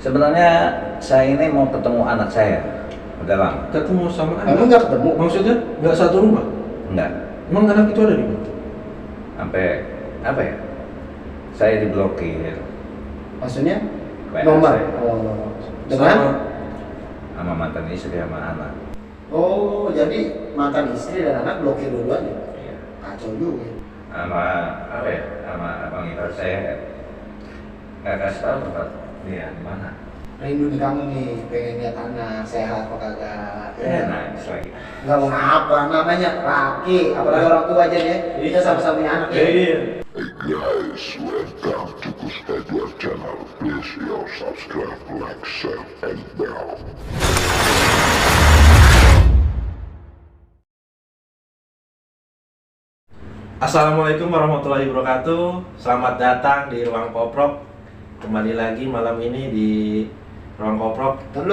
Sebenarnya saya ini mau ketemu anak saya. Udah lama. Ketemu sama anak? Emang nggak ketemu? Maksudnya nggak satu rumah? Enggak. Emang anak itu ada di mana? Sampai apa ya? Saya diblokir. Maksudnya? WA Nomor? saya. Oh. Dengan? Sama mantan istri sama anak. Oh, jadi mantan istri dan anak blokir dua-duanya? Iya. Kacau juga. Sama apa ya? Sama abang ipar saya nggak kasih tahu tempat dia di mana. Rindu nih kamu nih, pengen lihat anak sehat apa kagak? Nangis lagi. Nggak mau apa, namanya laki, apalagi orang tua aja nih. Kita sama-sama punya anak ya. Iya. Hey guys, welcome to Gus Edward channel. Please your subscribe, like, share, and bell. Assalamualaikum warahmatullahi wabarakatuh. Selamat datang di Ruang Koprok. Kembali lagi malam ini di Ruang Koprok. Tahu.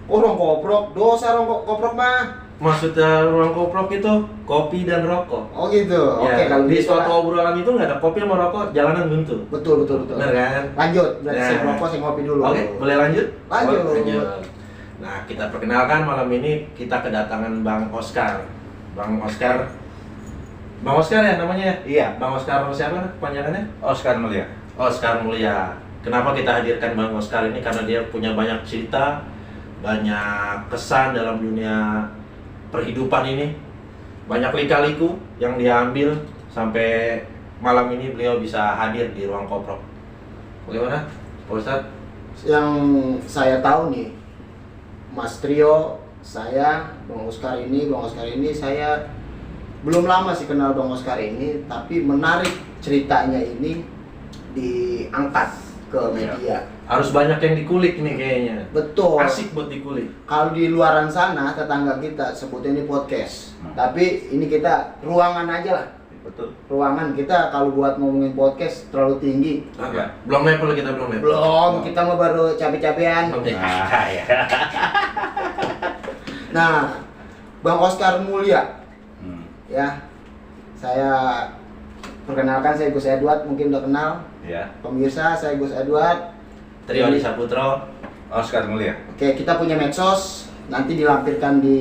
Oh, rong koprok, dosa rong koprok mah. Maksudnya Ruang Koprok itu kopi dan rokok. Oh gitu. Oke, Ya, kalau di gitu suatu lah. obrolan itu nggak ada kopi sama rokok, jalanan buntu. Betul. Benar kan? Lanjut, berarti Nah. saya merokok, saya ngopi dulu. Oke, boleh lanjut? Lanjut. Lanjut. Nah, kita perkenalkan malam ini kita kedatangan Bang Oscar. Bang Oscar ya namanya? Iya. Bang Oscar siapa kepanjangannya? Oscar Mulia. Oscar Mulia. Kenapa kita hadirkan Bang Oscar ini? Karena dia punya banyak cerita, banyak kesan dalam dunia perhidupan ini, banyak lika-liku yang dia ambil sampai malam ini beliau bisa hadir di Ruang Koprok. Bagaimana, Pak Ustadz? Yang saya tahu nih, Mas Trio, saya, Bang Oscar ini saya belum lama sih kenal Bang Oscar ini, tapi menarik ceritanya ini diangkat ke media. Harus banyak yang dikulik nih kayaknya. Betul. Asik buat dikulik. Kalau di luaran sana tetangga kita sebutnya ini podcast, tapi ini kita ruangan aja lah. Betul. Ruangan kita kalau buat ngomongin podcast terlalu tinggi. Apa? Belum level kita belum level. Belum, kita mah baru cabe-cabean. Oke. Ya. Nah, Bang Oscar Mulia, ya, saya perkenalkan, saya Gus Edward, mungkin udah kenal. Ya. Pemirsa, saya Gus Edward. Trio Adi Saputro. Oscar Mulia. Oke, kita punya medsos, nanti dilampirkan di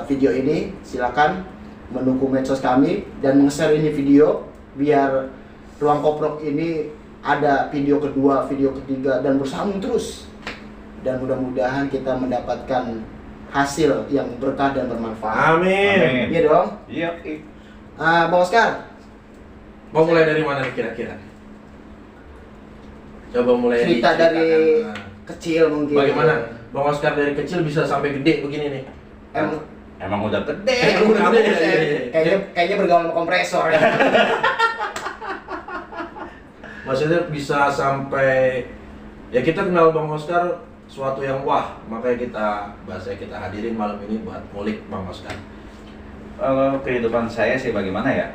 video ini. Silakan mendukung medsos kami dan nge-share ini video biar Ruang Koprok ini ada video kedua, video ketiga dan bersambung terus. Dan mudah-mudahan kita mendapatkan hasil yang berkah dan bermanfaat. Amin. Iya dong. Iya. Bang Oscar, Mau mulai dari mana nih kira-kira? Coba mulai cerita diceritakan. dari Nah, kecil mungkin. bagaimana Bang Oscar dari kecil bisa sampai gede begini nih? Emang udah gede. Udah Kamu gede. kayaknya bergaul sama kompresor ya. Maksudnya bisa sampai ya kita kenal Bang Oscar suatu yang wah, makanya kita hadirin malam ini buat ngulik Bang Oscar. Kalau kehidupan saya sih bagaimana ya?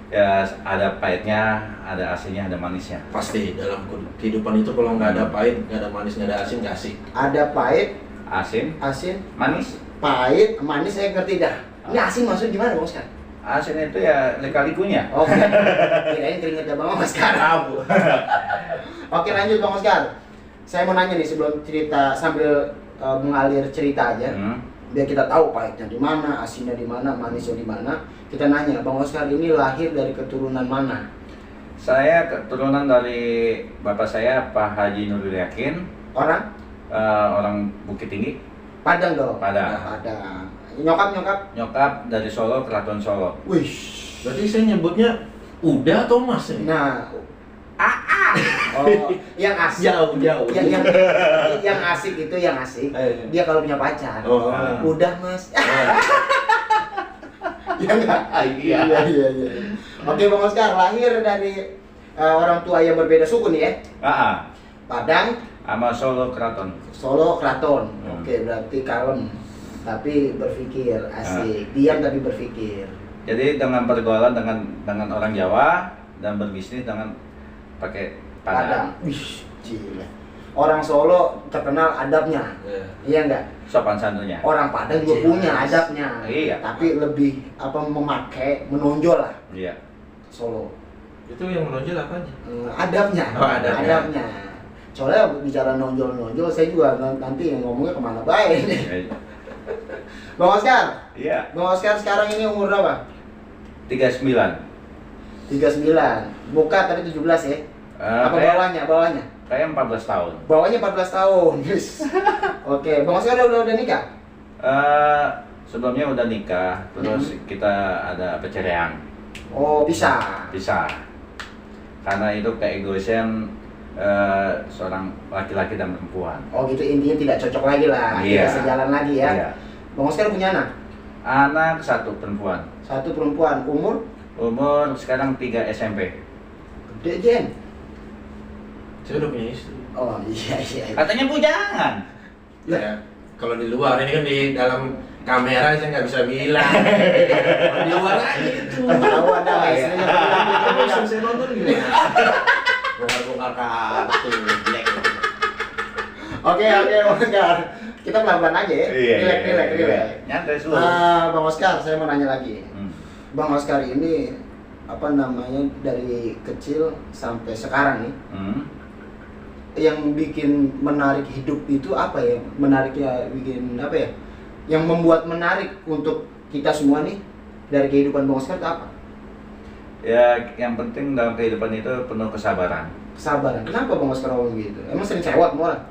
Ya ada pahitnya, ada asinnya, ada manisnya. Pasti dalam kehidupan itu kalau nggak ada pahit, nggak ada manis, nggak ada asin, nggak asik. Ada pahit, Asin, asin, manis. pahit, manis saya ngerti dah. Ini asin maksudnya gimana Bang Oscar? Asin itu ya lika-likunya. Oke. Kirain keringetnya Bang Oscar. Tahu. Oke, lanjut Bang Oscar. Saya mau nanya nih sebelum cerita sambil mengalir cerita aja. Biar kita tahu pahitnya di mana, asinnya di mana, manisnya di mana. Kita nanya, Bang Oscar ini lahir dari keturunan mana? Saya keturunan dari bapak saya Pak Haji Nurul Yakin, Orang? orang Bukit Tinggi. Padang dong. Padang. Padang. Nyokap. Nyokap dari Solo, Keraton Solo. Wih. Berarti saya nyebutnya Uda atau Mas ya? Nah, oh, yang asik. Jauh. Yang asik itu yang asik. Dia kalau punya pacar. Oh. Udah Mas. Ya enggak? Iya. Oke Bang Oscar, lahir dari orang tua yang berbeda suku nih ya. Padang, Sama Solo, Keraton. Solo, Keraton. Oke, berarti kalem tapi berpikir, asik. Diam tapi berpikir. Jadi dengan pergaulan dengan orang Jawa dan berbisnis dengan pakai Padang. Wih, gila. Orang Solo terkenal adabnya. Iya enggak? Sopan santunnya. Orang Padang juga punya adabnya. Iya. Tapi lebih memakai, menonjol lah Iya. Solo. Itu yang menonjol apanya? Adabnya. Oh, adabnya. Soalnya bicara nonjol-nonjol, saya juga nanti ngomongnya kemana baik nih. Bang Oscar, Iya. Bang Oscar sekarang ini umur berapa? 39. 39. Muka tadi 17 ya? Apa Kayak bawahnya? 14 tahun. Bawahnya 14 tahun. Yes. Oke, Bang Oscar udah nikah? Sebelumnya udah nikah, terus kita ada perceraian, Oh, pisah. pisah. Karena itu keegoisan seorang laki-laki dan perempuan. Oh gitu, intinya tidak cocok lagi lah, Iya. tidak sejalan lagi ya. Iya. Bang Oscar punya anak? Anak 1 perempuan. 1 perempuan, umur? Umur sekarang 3 SMP. Gede Jen. Saya udah punya istri. Oh iya. Katanya bujangan. Ya, kalau di luar ini kan di dalam kamera saya nggak bisa bilang. Kalau di luar aja itu. Tahu ada Oh, iya. istrinya. Terus saya nonton gimana? Bongkar-bongkar kartu, black. Oke, Bang Oscar. Kita pelan-pelan aja ya. Relax. Nyantai slow. Bang Oscar, saya mau nanya lagi. Bang Oscar ini apa namanya dari kecil sampai sekarang nih, yang bikin menarik hidup itu apa ya? Menariknya bikin apa ya? Yang membuat menarik untuk kita semua nih dari kehidupan Bang Oscar itu apa? Ya, yang penting dalam kehidupan itu penuh kesabaran. Kesabaran. Kenapa Bang Oscar ngomong gitu? Emang sering sewot sama orang?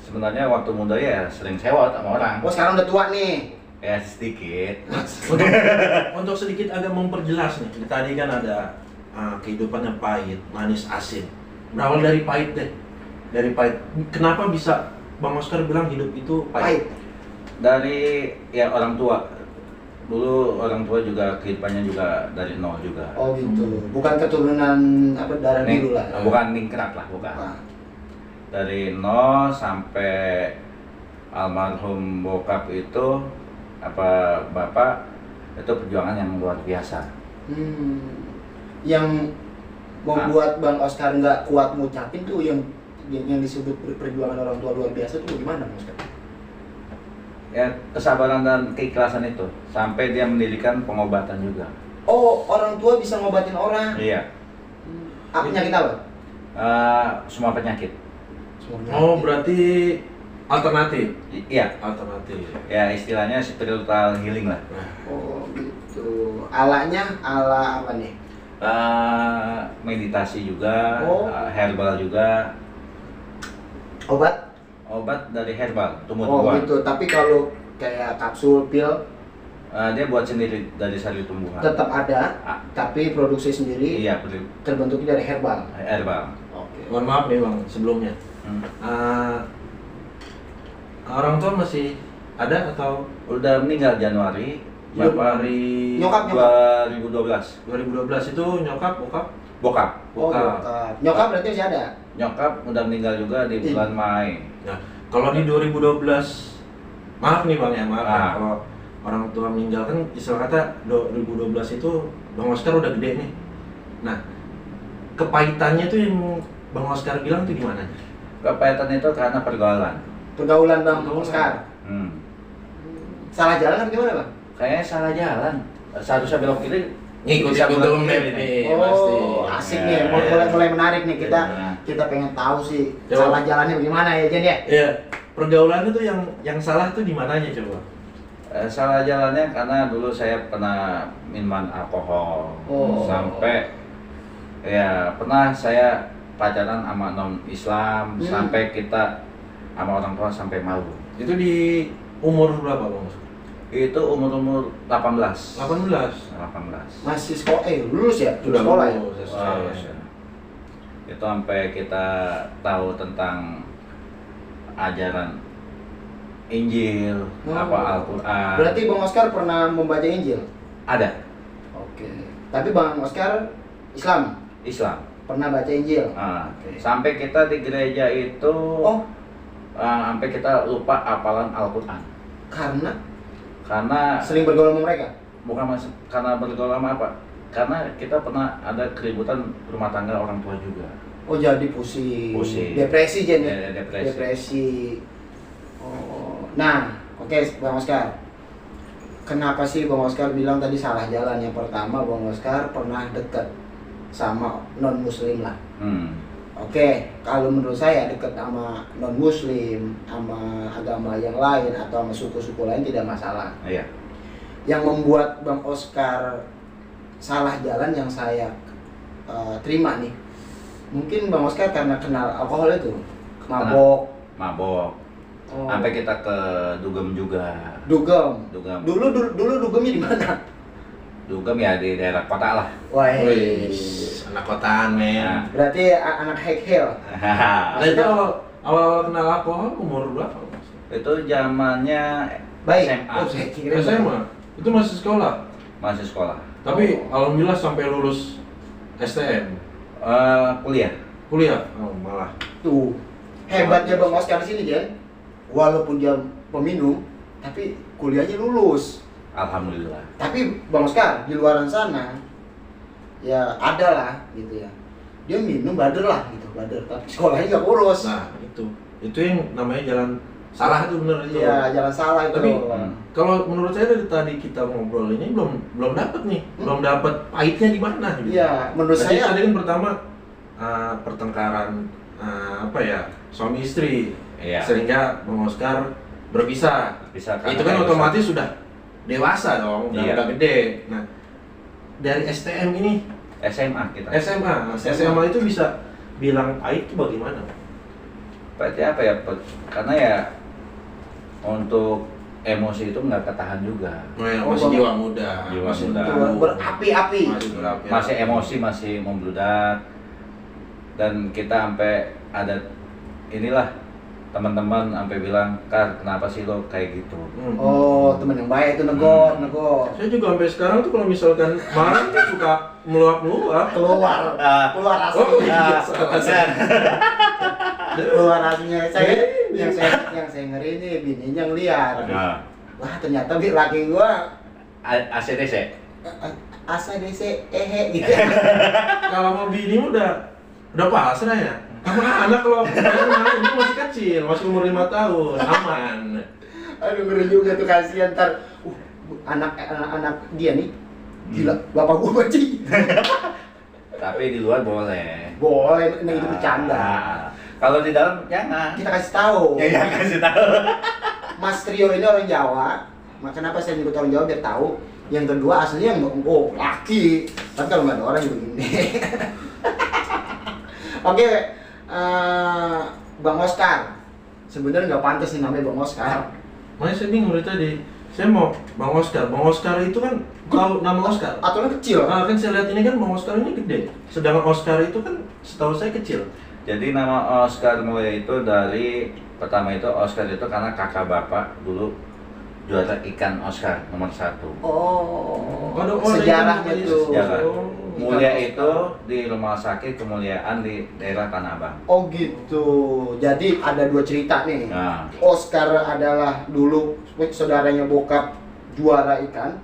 Sebenarnya waktu muda ya sering sewot sama orang. Oh sekarang udah tua nih. Ya sedikit. Untuk sedikit agak memperjelas nih. Tadi kan ada kehidupan yang pahit, manis, asin. Berawal dari pahit deh. Dari pahit. Kenapa bisa Bang Oscar bilang hidup itu pahit? Dari ya orang tua. Dulu orang tua juga kehidupannya juga dari nol juga. Oh gitu. Bukan keturunan apa darah biru lah. Bukan ningkrat lah, bukan. Wah. Dari nol sampai almarhum bokap itu apa bapak itu perjuangan yang luar biasa. Yang membuat Bang Oscar nggak kuat ngucapin tuh yang disebut perjuangan orang tua luar biasa tuh gimana Bang Oscar? Ya kesabaran dan keikhlasan itu sampai dia mendirikan pengobatan juga. Oh orang tua bisa ngobatin orang? Iya. Penyakit apa? Semua penyakit. Oh berarti alternatif? Iya. Alternatif. Ya istilahnya spiritual healing lah. Oh gitu. Alanya ala apa nih? Meditasi juga, Oh. herbal juga. Obat? Obat dari herbal, Oh tumbuh-tumbuhan. gitu. Tapi kalau kayak kapsul, pil Dia buat sendiri dari sari tumbuhan. tetap ada, Ah. tapi produksi sendiri Iya, terbentuknya dari herbal. herbal. Oke. Mohon maaf nih Bang sebelumnya. Orang tua masih ada atau Udah meninggal Januari. Bapak Nyokap. 2012. 2012 itu nyokap, bokap? Bokap. Oh, Bokap. nyokap berarti masih ada. Nyokap udah meninggal juga di bulan Mei. Nah, kalau di 2012, maaf nih Bang ya, maaf ya, Ah. kalau orang tua meninggal kan istilah kata 2012 itu Bang Oscar udah gede nih. Nah, kepahitannya tuh yang Bang Oscar bilang tuh gimana? Kepahitan itu karena pergaulan. Pergaulan Bang Pergaulan. Oscar. Salah jalan apa gimana Bang? Kayaknya salah jalan. Seharusnya belok kiri. Ngikut bisa Google belok Map kiri. nih, Oh, pasti. asik Ya, nih. ya. Mulai menarik nih kita. Ya. Kita pengen tahu sih Coba. salah jalannya bagaimana ya Jen ya? Iya, pergaulannya tuh yang salah tuh di mananya coba? Salah jalannya karena dulu saya pernah minuman alkohol. Oh. Sampai ya pernah saya pacaran sama non Islam sampai kita sama orang tua sampai malu. Itu di umur berapa Bang Oscar? Itu umur 18. 18. Masih sekolah, lulus ya? Sudah Sekolah ya? lulus, Wah, ya. itu sampai kita tahu tentang ajaran Injil, Oh. apa Al-Quran. Berarti Bang Oscar pernah membaca Injil? Ada Oke. Tapi Bang Oscar Islam? Islam. Pernah baca Injil? Oke. Sampai kita di gereja itu, Oh, sampai kita lupa hafalan Al-Quran. Karena sering bergaul sama mereka? bukan karena bergaul sama apa? Karena kita pernah ada keributan rumah tangga orang tua juga. Oh, jadi pusing. Pusing. Depresi Jen ya? Ya, depresi. Depresi. Oh. Nah, oke Bang Oscar. Kenapa sih Bang Oscar bilang tadi salah jalan? Yang pertama Bang Oscar pernah dekat sama non muslim lah. Oke, kalau menurut saya dekat sama non muslim, sama agama yang lain atau sama suku-suku lain tidak masalah. Iya. Yang membuat Bang Oscar salah jalan yang saya terima nih, mungkin Bang Oscar karena kenal alkohol itu, mabok. Mabok. Oh. Sampai kita ke dugem juga. Dugem. Dugem. Dulu dugemnya di mana? Dugem ya di daerah kota lah. Wah, Wih, anak kotaan men. Nah. berarti anak high Nah itu awal kenal alkohol umur berapa? Itu zamannya Baik. SMA. Oh, saya kira SMA. Itu masih sekolah. Masih sekolah. Tapi alhamdulillah sampai lulus STM. Kuliah. Kuliah. Oh, malah. Tuh, hebatnya Bang Oscar di sini, Jen. Walaupun dia peminum, tapi kuliahnya lulus. Alhamdulillah. Tapi Bang Oscar di luaran sana, ya ada lah gitu ya. Dia minum bader lah gitu, bader. Tapi sekolahnya nggak boros. Nah, itu yang namanya jalan salah itu bener itu. Iya, jalan salah itu. Tapi Hmm. kalau menurut saya dari tadi kita ngobrol ini belum dapet nih, belum dapet pahitnya di mana. Gitu. Iya, menurut Tadi saya. kan pertama pertengkaran apa ya suami istri, Iya. sehingga Bang Oscar berpisah. Bisa Itu kan otomatis sudah dewasa dong, Iya. udah gede. Nah dari STM ini SMA kita. SMA itu bisa bilang pahit itu bagaimana? Berarti apa ya? Karena ya untuk emosi itu nggak ketahan juga. Masih jiwa muda, Jiwa masih muda. Berapi-api. masih berapi. Masih emosi, masih membludak. Dan kita sampai ada inilah teman-teman sampai bilang, "Kar, kenapa sih lo kayak gitu?" Oh, teman yang baik itu negor. Saya juga sampai sekarang tuh kalau misalkan marah tuh suka meluap-meluap. Keluar Oh aslinya. iya, salah. Keluar aslinya. Yang saya ngeri ini bininya ngeliat. Nah, Wah, ternyata laki gua ACDC. asa DC gitu. Kalau mau bini udah pasrah ya. Sama anak kalau ini masih kecil, masih umur 5 tahun, aman. Aduh, ngeri juga tuh, kasihan ntar anak dia nih gila, bapak gua benci. Tapi di luar boleh. Boleh, ini itu bercanda. Nah, kalau di dalam jangan. Kita kasih tahu. Ya kasih tahu. Mas Trio ini orang Jawa. Kenapa saya nyebut orang Jawa biar tahu. Yang kedua aslinya laki. Tapi kalau nggak ada orang yang begini. Oke, Bang Oscar. Sebenarnya nggak pantas nih namanya Bang Oscar. Makanya saya bingung dari tadi. Saya mau Bang Oscar. Bang Oscar itu kan tahu nama Oscar. Aturan kecil. Nah, kan saya lihat ini kan Bang Oscar ini gede. Sedangkan Oscar itu kan setahu saya kecil. Jadi nama Oscar Mulya itu dari pertama itu Oscar itu karena kakak bapak dulu juara ikan Oscar nomor 1. Oh, Ada sejarahnya tuh. Sejarah. Oh. Mulya itu di rumah sakit kemuliaan di daerah Tanah Abang. Oh gitu. Jadi ada dua cerita nih. Nah, Oscar adalah dulu saudaranya bokap juara ikan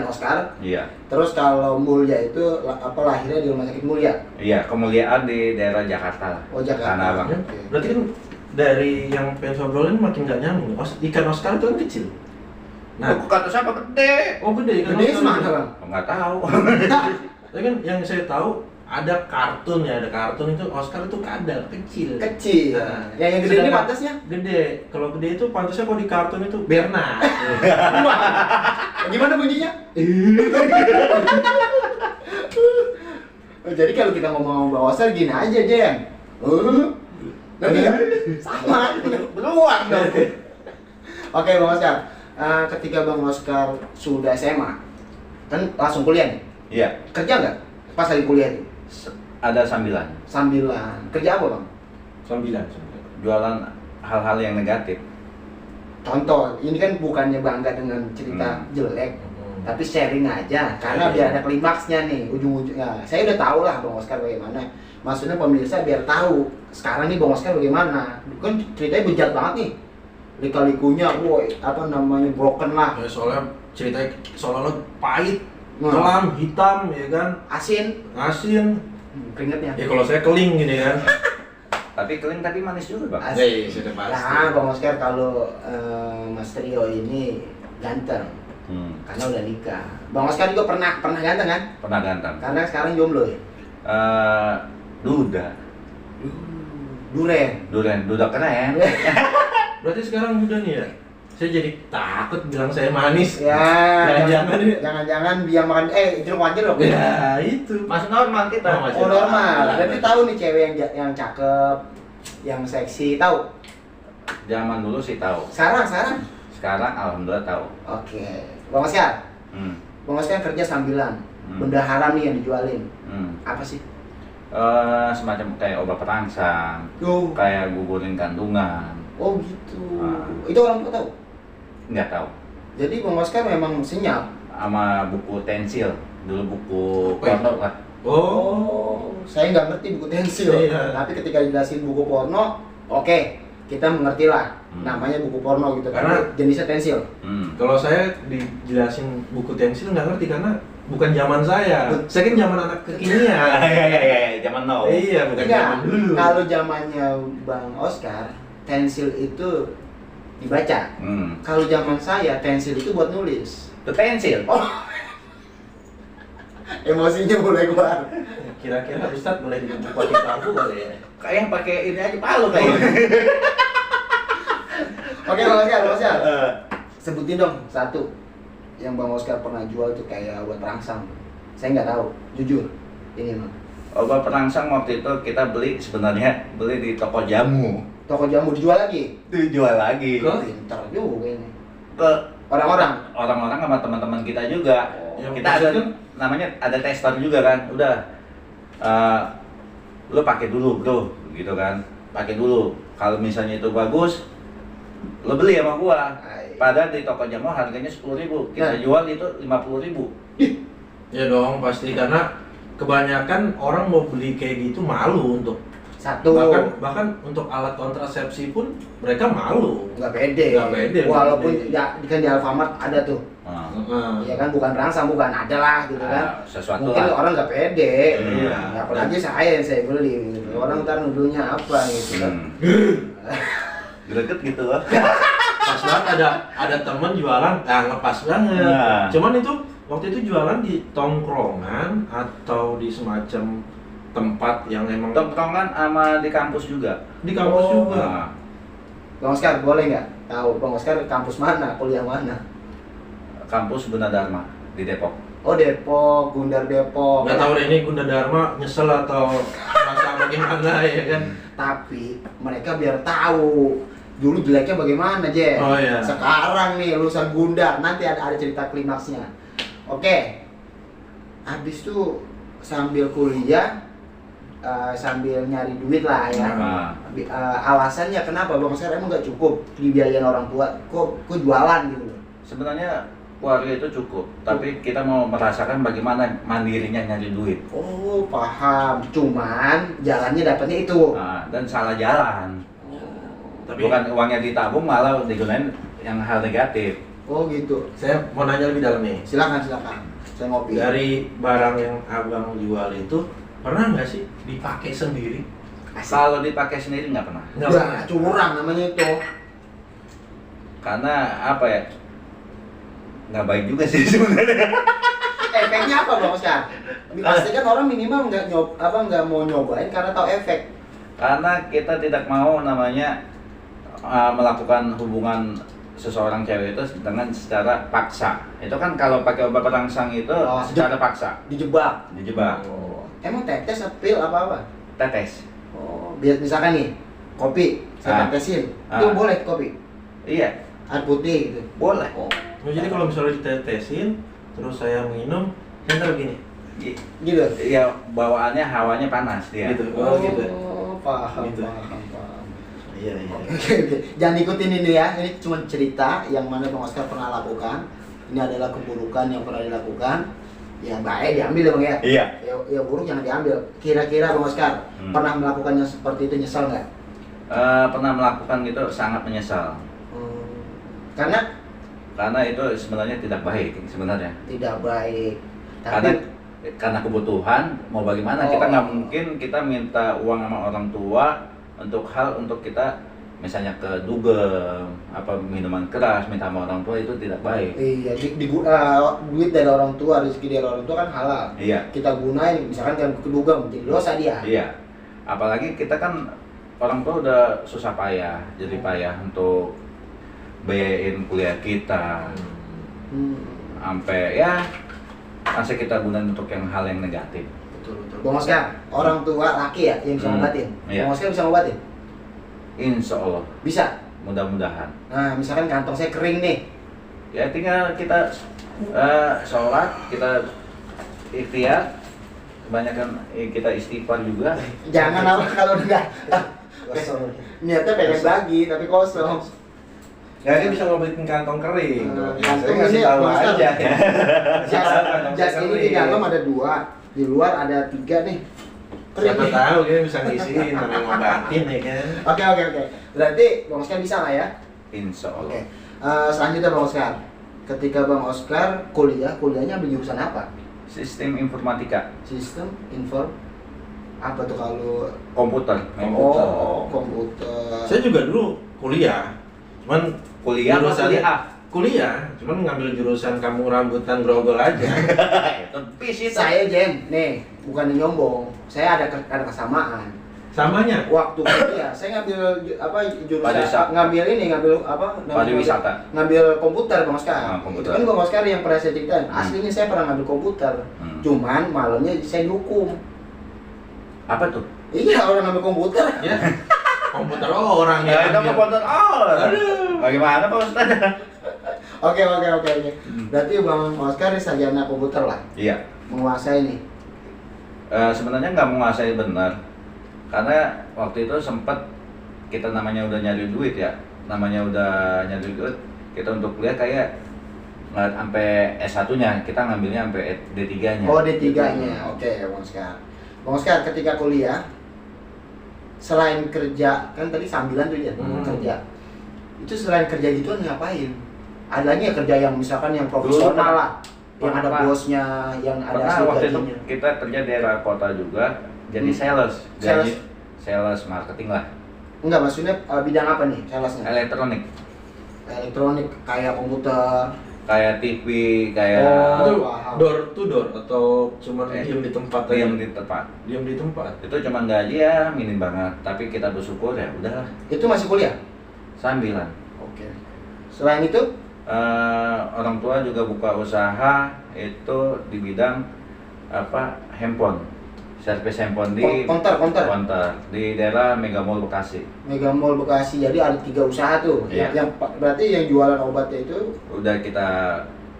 Oscar. iya, Terus kalau Mulya itu lahirnya di rumah sakit Mulya. iya kemuliaan di daerah Jakarta lah. Oh, Jakarta. Tanah Abang. Oke. Berarti kan dari yang pengen saya obrolin makin gak nyambung. Ikan Oscar itu kan kecil. Nah, kata siapa gede? Oh gede ikan Gede Oscar. semana, Bang? Oh, nggak tahu. Tapi kan yang saya tahu ada kartun itu Oscar itu kadal kecil. Kecil. Nah, Yang gede ini sedangkan- pantasnya? Gede. Kalau gede itu pantasnya kalau di kartun itu Bernard. Gimana bunyinya? Jadi kalau kita ngomong Bang Oscar gini aja, Jen. Nanti ya? Sama, beruang dong. Oke, Bang Oscar. Ketika Bang Oscar sudah SMA, kan langsung kuliah nih? Iya, Kerja nggak? Pas lagi kuliah itu? ada sambilan. Sambilan. Kerja apa, Bang? 9. Jualan hal-hal yang negatif. Contoh, ini kan bukannya bangga dengan cerita jelek, tapi sharing aja, karena Iya. biar ada klimaksnya nih, ujung-ujungnya. Saya udah tahu lah Bang Oscar bagaimana. Maksudnya pemirsa biar tahu sekarang nih Bang Oscar bagaimana. Kan ceritanya bejat banget nih. Lika-likunya, woi, apa namanya, broken lah, Ya, soalnya ceritanya seolah-olah pahit, Nah. kelam, hitam, ya kan, asin, asin. keringetnya. Ya kalau saya keling gini kan. Tapi keling tapi manis juga, Bang. Asik. sudah Nah, Bang Oscar kalau Mas Trio ini ganteng, karena udah nikah. Bang Oscar juga pernah ganteng kan? Pernah ganteng. Karena sekarang jomblo ya. Duda. Duren. Duda keren. Berarti sekarang udah nih ya? Saya jadi takut bilang saya manis. Ya, Jangan-jangan biang makan jeruk. ya itu. Masih normal kita. Oh, masih Oh, normal. normal. Berarti tahu nih cewek yang cakep, yang seksi, tahu. Zaman dulu sih tahu. Sekarang. Sekarang alhamdulillah tahu. Oke. Bang Oscar. Hmm. Bang Oscar kerja sambilan. Benda haram nih yang dijualin. Hmm. Apa sih? Semacam kayak obat perangsang, Tuh. kayak gugurin kandungan. Oh gitu. Ah. Itu orang tua tahu. Nggak tahu. Jadi Bang Oscar memang senyap. Sama buku tensil, dulu buku Apa ya? porno lah. Oh. Saya nggak ngerti buku tensil. Iya. Tapi ketika dijelasin buku porno, oke, kita mengerti lah. Namanya buku porno gitu. Karena- Tapi jenisnya tensil. Kalau saya dijelasin buku tensil nggak ngerti karena bukan zaman saya. Saya kan zaman anak kekinian. Iya, zaman now. Iya, bukan Enggak, zaman dulu. kalau zamannya Bang Oscar, tensil itu dibaca. Kalau zaman saya, tensil itu buat nulis. Itu tensil. Oh. Emosinya mulai keluar. Kira-kira Ustadz boleh dibuka pakai kali ya? Kayak yang pakai ini aja palu kayak. Oke, Bang Oscar. Sebutin dong satu yang Bang Oscar pernah jual tuh kayak buat perangsang. Saya nggak tahu, jujur. Ini mah. Obat perangsang waktu itu kita sebenarnya beli di toko jamu. Toko jamu dijual lagi. Dijual lagi Ke? Pintar juga ini. ke Orang-orang. orang-orang sama teman-teman kita juga. Yang Kita ada maksudnya? namanya ada tester juga kan. Udah lu pakai dulu, bro, gitu kan. Pakai dulu. Kalau misalnya itu bagus, lo beli sama gua. Padahal di toko jamu harganya 10.000. Kita Nah. jual itu 50.000. Ya dong, pasti karena kebanyakan orang mau beli kayak gitu malu untuk Satu. bahkan untuk alat kontrasepsi pun mereka malu. Nggak pede. Nggak pede, Walaupun nggak pede. kan di Alfamart ada tuh. Nah, Ya kan bukan perangsang, bukan ada lah gitu kan. sesuatu Mungkin lah. orang nggak pede. Iya. Ya, apalagi saya yang saya beli gitu. Orang ntar nuduhnya apa gitu kan. Greget gitu loh. Pas banget ada temen jualan, ngepas banget. Nah. Cuman itu waktu itu jualan di tongkrongan atau di semacam tempat yang emang Tongkrongan sama di kampus juga. di kampus Oh. juga. Nah, Bang Oscar boleh nggak tahu Bang Oscar kampus mana, kuliah mana? kampus Gunadarma di Depok. Oh Depok, Gundar Depok. Nggak tahu deh ini Gunda Dharma nyesel atau merasa bagaimana ya kan? Tapi mereka biar tahu dulu jeleknya bagaimana Je. Oh, iya. Sekarang nih lulusan Gundar, nanti ada cerita klimaksnya. Oke. Habis itu sambil kuliah sambil nyari duit lah ya. Nah. Alasannya kenapa Bang Oscar emang nggak cukup dibiayain orang tua? Kok jualan gitu loh. Sebenarnya keluarga itu cukup, tapi kita mau merasakan bagaimana mandirinya nyari duit. Oh paham, cuman jalannya dapatnya itu. Nah, dan salah jalan. Tapi Bukan uangnya ditabung malah digunain yang hal negatif. Oh gitu. saya mau nanya lebih dalam nih. Silakan. Saya ngopi. Dari barang yang abang jual itu pernah nggak sih dipakai sendiri? Asik. Kalau dipakai sendiri nggak pernah. Nggak Ya, pernah. curang namanya itu. Karena apa ya? Nggak baik juga sih sebenarnya. Efeknya apa Bang Oscar? Pasti kan orang minimal nggak mau nyobain karena tahu efek. Karena kita tidak mau namanya melakukan hubungan seseorang cewek itu dengan secara paksa. Itu kan kalau pakai obat perangsang itu Oh, secara paksa, Dijebak. dijebak, Oh. Emang tetes atau pil apa-apa? tetes. Oh, biar misalkan nih kopi saya tetesin, itu Ah. boleh kopi, Iya, air putih gitu. boleh. Oh, Oh, jadi kalau misalnya ditetesin terus saya minum, saya ntar begini. gitu. Iya, bawaannya hawanya panas dia. Gitu. Oh, gitu. Paham, Gitu. paham. Iya, iya. Oke. Jangan ikutin ini ya. Ini cuma cerita yang mana Bang Oscar pernah lakukan. Ini adalah keburukan yang pernah dilakukan. Yang baik diambil ya Bang ya. Iya. Ya buruk jangan diambil. Kira-kira Bang Oscar pernah melakukan yang seperti itu, nyesal nggak? Pernah melakukan gitu, sangat menyesal. Karena itu sebenarnya tidak baik sebenarnya. tidak baik. Karena kebutuhan, mau bagaimana, kita nggak mungkin kita minta uang sama orang tua untuk kita misalnya ke dugem, apa minuman keras, minta sama orang tua, itu tidak baik. Iya, duit dari orang tua, rezeki dari orang tua kan halal. Iya. Kita gunain, misalkan kan kedugem, jadi dosa dia. Iya. Apalagi kita kan orang tua udah susah payah, jadi payah untuk bayain kuliah kita, sampai ya masa kita gunain untuk yang hal yang negatif. Betul. Bang Oscar, orang tua laki ya yang bisa ngobatin. Iya. Bang Oscar bisa ngobatin? Insya Allah, Bisa. mudah-mudahan. Nah, misalkan kantong saya kering nih. Ya tinggal kita sholat, kita ikhtiar, kebanyakan kita istighfar juga. Jangan apa kalau enggak. Niatnya pengen bagi tapi kosong. Ya ini bisa ngobatin kantong kering. Kantong Saya ngasih ini tahu Bang Oscar. aja. Jas ini di dalam ada 2, di luar ada 3 nih. Siapa tahu dia bisa ngisiin, namanya ngobatin ya kan. Oke. Berarti Bang Oscar bisa lah ya. Insya Allah. Oke. Selanjutnya Bang Oscar. Ketika Bang Oscar kuliahnya ambil jurusan apa? Sistem informatika, Sistem info apa tuh kalau komputer. oh komputer. Saya juga dulu kuliah, cuman Kuliah apa kuliah? Kuliah, cuman ngambil jurusan kamu rambutan grogol aja. Saya Jen, nih bukan nyombong. Saya ada kesamaan. Samanya. Waktu kuliah saya ngambil jurusan Pariwisata. ngambil Pariwisata. ngambil komputer Bang Oscar. Ah, komputer. Itu kan Bang Oscar yang pernah saya ceritain. Aslinya saya pernah ngambil komputer. Cuman malamnya saya dihukum. Apa tuh? Iya, orang ngambil komputer. Ya. Komputer orang Ya, ya. itu komputer. Aduh. Bagaimana Pak Ustaz? Oke. Berarti Bang Oscar sarjana komputer lah, Iya. menguasai nih. Sebenarnya nggak menguasai benar, karena waktu itu sempat kita namanya udah nyari duit ya, kita untuk kuliah kayak nggak sampai S1-nya, kita ngambilnya sampai D3-nya. Oh, D3-nya. Oke, Bang Oscar. Bang Oscar ketika kuliah selain kerja, kan tadi sambilan tuh ya, kerja. Itu selain kerja gitu ngapain? Ada lagi ya kerja yang misalkan yang profesional lah, yang ada bosnya, yang ada Karena waktu itu gajinya. kita kerja di daerah kota juga, jadi sales, sales marketing lah, Enggak, maksudnya bidang apa nih salesnya? elektronik, Elektronik kayak komputer. kayak TV, kayak Itu paham. door to door atau cuma diem di tempat aja? diam di tempat. Diam di tempat. Itu cuma gaji ya minim banget, tapi kita bersyukur ya udahlah, Itu masih kuliah? sambilan. Oke. Selain itu? Orang tua juga buka usaha itu di bidang handphone, servis handphone di Konter. Konter di daerah Mega Mall Bekasi. Mega Mall Bekasi, jadi ada 3 usaha tuh. Iya. Yang berarti yang jualan obatnya itu Udah kita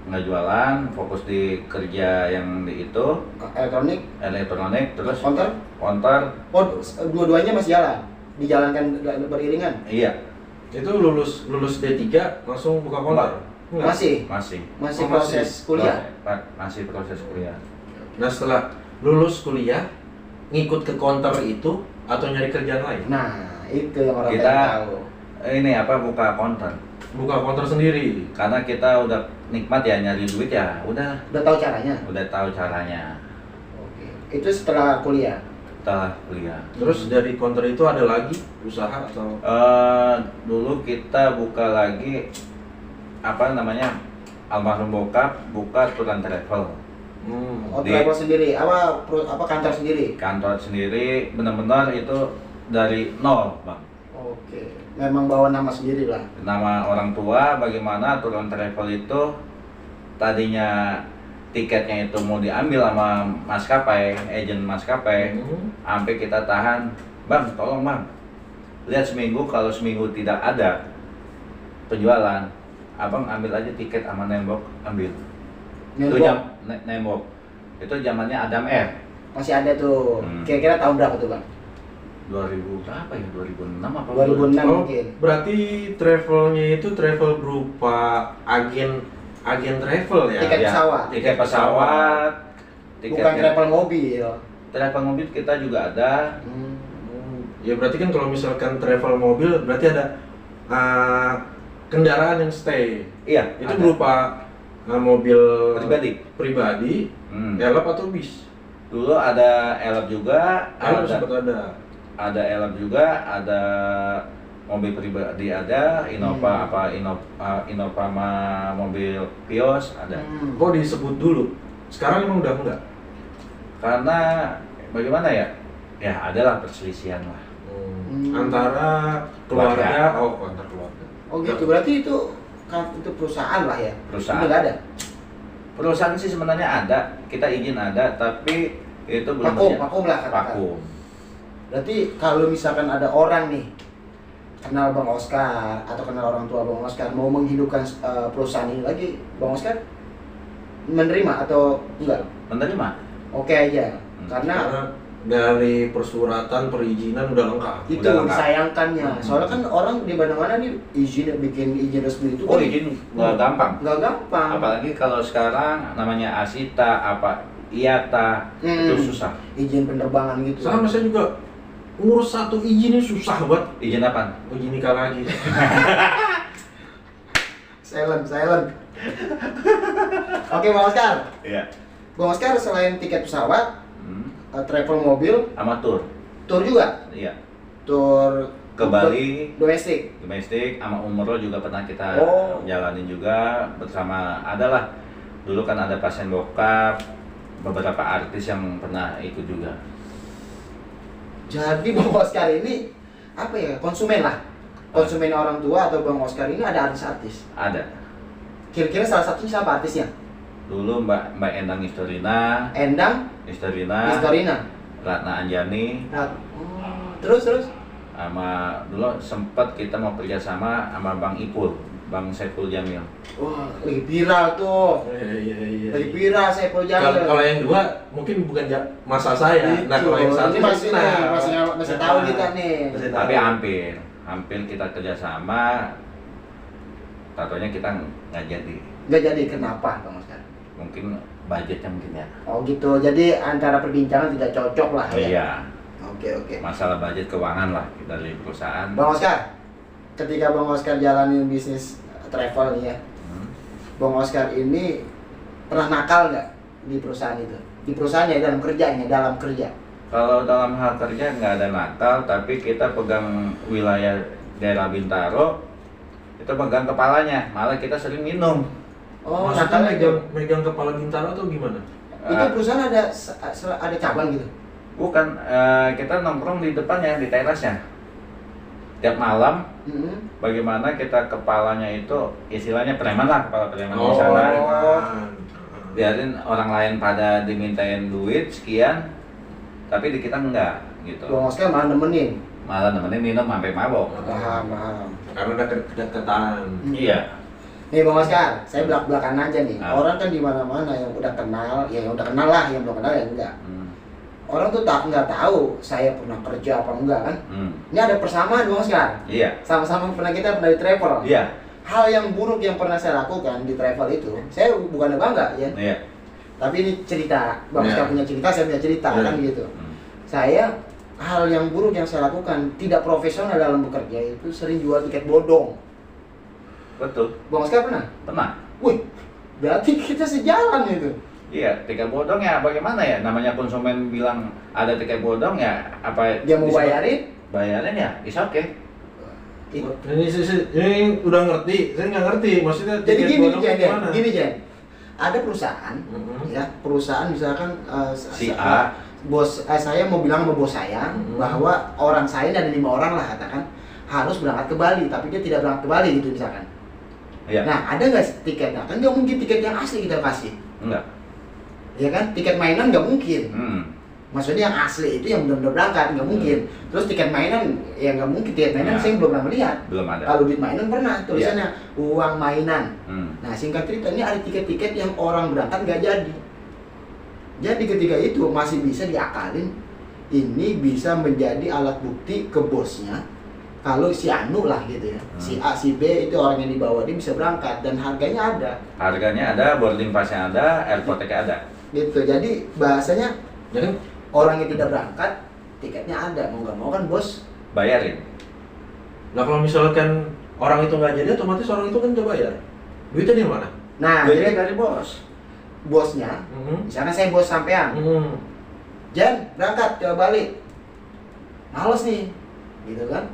nggak jualan, fokus di kerja yang di itu elektronik, terus konter. konter. Oh, dua-duanya masih jalan, dijalankan beriringan. Iya, Itu lulus D3 langsung buka konter? Enggak. Masih masih proses kuliah. masih proses kuliah. Nah setelah lulus kuliah ngikut ke konter itu atau nyari kerjaan lain? Nah, itu yang orang Kita pengen tahu. ini buka konter, Buka konter sendiri. karena kita udah nikmat ya nyari duit ya, udah Udah tahu caranya. tahu caranya Oke. Itu setelah kuliah. setelah kuliah. Terus dari konter itu ada lagi usaha atau? Dulu kita buka lagi almarhum bokap buka tour and travel. Oh, Di- travel sendiri. Apa kantor sendiri? Kantor sendiri, benar-benar itu dari nol, Bang. Oke. Memang bawa nama sendiri lah. Nama orang tua, bagaimana tour and travel itu tadinya tiketnya itu mau diambil sama maskapai, agen maskapai, sampai kita tahan, Bang, tolong Bang, lihat seminggu, kalau seminggu tidak ada penjualan, Abang ambil aja tiket sama nembok, ambil. Itu nembok. Itu zamannya Adam Air. Masih ada tuh. Kira-kira tahun berapa tuh, Bang? 2000 berapa ya? 2006 apa? 2006 Oh, mungkin. berarti travelnya itu travel berupa agen travel ya? Tiket pesawat. Tiket pesawat. Bukan travel mobil. Travel mobil kita juga ada. Ya berarti kan kalau misalkan travel mobil berarti ada kendaraan yang stay. Iya. Itu ada. berupa mobil pribadi. elep atau bis? Dulu ada elep juga. Elep sempat ada. Ada elep juga. Ada mobil pribadi ada. Innova Innova sama mobil Vios ada. Oh disebut dulu. Sekarang emang udah enggak? Karena bagaimana ya? Ya adalah perselisihan lah. Antara keluarga, antar keluarga. Oh gitu, berarti itu perusahaan lah ya? Perusahaan. Udah nggak ada? Perusahaan sih sebenarnya ada, kita izin ada, tapi itu belum Vakum lah katakan. vakum. Berarti kalau misalkan ada orang nih kenal Bang Oscar atau kenal orang tua Bang Oscar mau menghidupkan perusahaan ini lagi, Bang Oscar menerima atau enggak? Menerima. Oke aja, Karena dari persuratan perizinan udah lengkap. itu Udah lengkap. disayangkannya. Soalnya kan orang di mana-mana nih bikin izin resmi itu Oh kan izin nggak gampang. nggak gampang. Apalagi kalau sekarang namanya Asita, IATA, itu susah. Izin penerbangan gitu. Sama saya juga ngurus satu izin ini susah banget. Izin apa? Izin nikah lagi. Silent. Oke, Bang Oscar. Iya. Bang Oscar selain tiket pesawat, travel mobil, Sama tur. tour juga. Iya. Tour Ke Bali, domestik. domestik, sama umroh juga pernah kita Oh. jalanin juga bersama. Adalah dulu kan ada pasien bokap, beberapa artis yang pernah ikut juga. Jadi Bang Oscar ini apa ya? Konsumen lah. Konsumen orang tua atau Bang Oscar ini ada artis-artis. Ada. Kira-kira salah satunya siapa artisnya? Dulu Mbak Endang Historina, Endang, Historina, Ratna Anjani, terus. sama dulu sempat kita mau kerjasama sama Bang Ipul, Bang Saiful Jamil. Wah, lagi viral tuh. Iya. Lagi viral saya Jamil. Kalau yang dua mungkin bukan masa saya. Nah kalau yang satu ini masih nah, masih tahu kita nih. Masih tahu. Tapi hampir kita kerjasama, tatonya kita nggak jadi. Nggak jadi, kenapa Bang Oscar? Mungkin budgetnya mungkin ya. Oh gitu, jadi antara perbincangan tidak cocok lah ya. Iya, Oke. masalah budget keuangan lah dari perusahaan. Bang Oscar, ketika Bang Oscar jalanin bisnis travel nih ya, Bang Oscar ini pernah nakal nggak di perusahaan itu? Di perusahaannya, dalam kerja. Kalau dalam hal kerja nggak ada nakal, tapi kita pegang wilayah daerah Bintaro, itu pegang kepalanya, malah kita sering minum. Oh, maksudnya nakalnya megang kepala Bintaro atau gimana? itu perusahaan ada cabang gitu. Bukan, kita nongkrong di depannya, di terasnya. Tiap malam, bagaimana kita kepalanya itu, istilahnya preman lah, kepala preman di sana. Biarin orang lain pada dimintain duit sekian, tapi di kita enggak gitu. Bang Oscar malah nemenin. Malah nemenin minum sampai mabok. Paham. Karena udah kedekatan. Iya. Nih Bang Oscar, saya belak-belakan aja nih. Ah. Orang kan di mana-mana yang udah kenal, ya yang udah kenal lah, yang belum kenal ya enggak. Orang tuh nggak tahu saya pernah kerja apa enggak kan. Ini ada persamaan Bang Oscar. Iya. Sama-sama pernah di travel. Iya. Hal yang buruk yang pernah saya lakukan di travel itu, saya bukannya bangga ya. Iya. Tapi ini cerita, Bang Oscar punya cerita, saya punya cerita kan gitu. Saya hal yang buruk yang saya lakukan tidak profesional dalam bekerja itu sering jual tiket bodong. Betul. Bang Oscar pernah? Pernah. Wih, berarti kita sejalan itu. Iya, tiket bodong ya bagaimana ya? Namanya konsumen bilang ada tiket bodong ya apa? Dia mau bayarin? Bayarin ya, is oke. Ini udah ngerti, saya nggak ngerti. Maksudnya Jadi tiket gini bodong Jen, gimana? ada perusahaan, ya perusahaan misalkan Si A. bos saya mau bilang sama bos saya bahwa orang saya ada 5 orang lah katakan harus berangkat ke Bali, tapi dia tidak berangkat ke Bali gitu misalkan. Iya. Nah ada nggak tiketnya? Kan nggak mungkin tiket yang asli kita kasih, Enggak. ya kan? Tiket mainan nggak mungkin. Maksudnya yang asli itu yang benar-benar berangkat nggak mungkin. Terus tiket mainan ya nggak mungkin, tiket mainan Ya. saya belum pernah melihat. Belum ada. Kalau duit mainan pernah tulisannya uang mainan. Nah singkat cerita ini ada tiket-tiket yang orang berangkat nggak jadi. Jadi ketika itu masih bisa diakalin, ini bisa menjadi alat bukti ke bosnya. Kalau si Anu lah gitu ya, si A, si B itu orang yang dibawa dia bisa berangkat dan harganya ada. Harganya ada, boarding passnya ada, airport ticket ada. Gitu. Jadi bahasanya Jadi orang yang tidak berangkat tiketnya ada, mau nggak mau kan bos. Bayarin. Nah kalau misalkan orang itu nggak jadi, otomatis orang itu kan coba ya. Duitnya di mana? Nah Jadi jadi dari bos. bosnya, misalnya saya bos sampean, Jan berangkat ke Bali, males nih, gitu kan?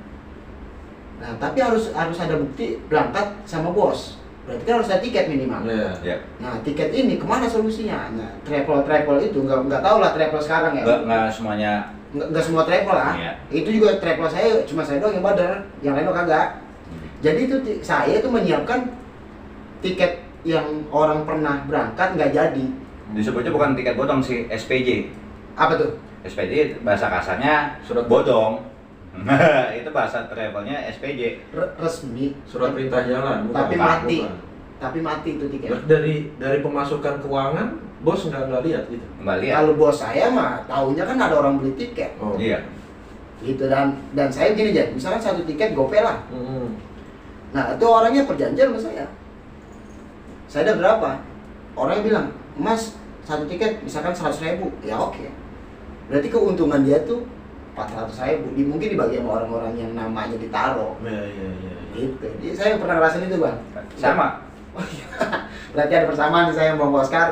Nah tapi harus ada bukti berangkat sama bos. Berarti kan harus ada tiket minimal. Ya. Nah tiket ini kemana solusinya? Nah travel itu nggak tahu lah travel sekarang ya. Nggak semuanya nggak semua travel lah. Iya. Itu juga travel saya cuma saya doang yang badar, yang lain kagak. Jadi itu saya tuh menyiapkan tiket yang orang pernah berangkat nggak jadi. Disebutnya bukan tiket bodong sih, SPJ. Apa tuh? SPJ bahasa kasarnya Surat bodong. Itu bahasa travelnya SPJ. Resmi. Surat perintah jalan. Tapi bukan. mati. Bukan. Tapi mati itu tiket. Dari pemasukan keuangan, bos nggak lihat gitu. Kembali ya. Kalau bos saya mah tahunya kan ada orang beli tiket. Oh. Iya. Gitu dan saya gini aja, misalkan satu tiket GoPay lah. Hmm. Nah, itu orangnya perjanjian sama saya. Saya ada berapa? Orangnya bilang, "Mas, satu tiket misalkan 100.000." Ya oke. Berarti keuntungan dia tuh 400.000. Mungkin dibagi sama orang-orang yang namanya ditaruh. Iya. Gitu. Jadi saya pernah ngerasain itu, Bang. Sama. Berarti ada persamaan saya sama Bang Oscar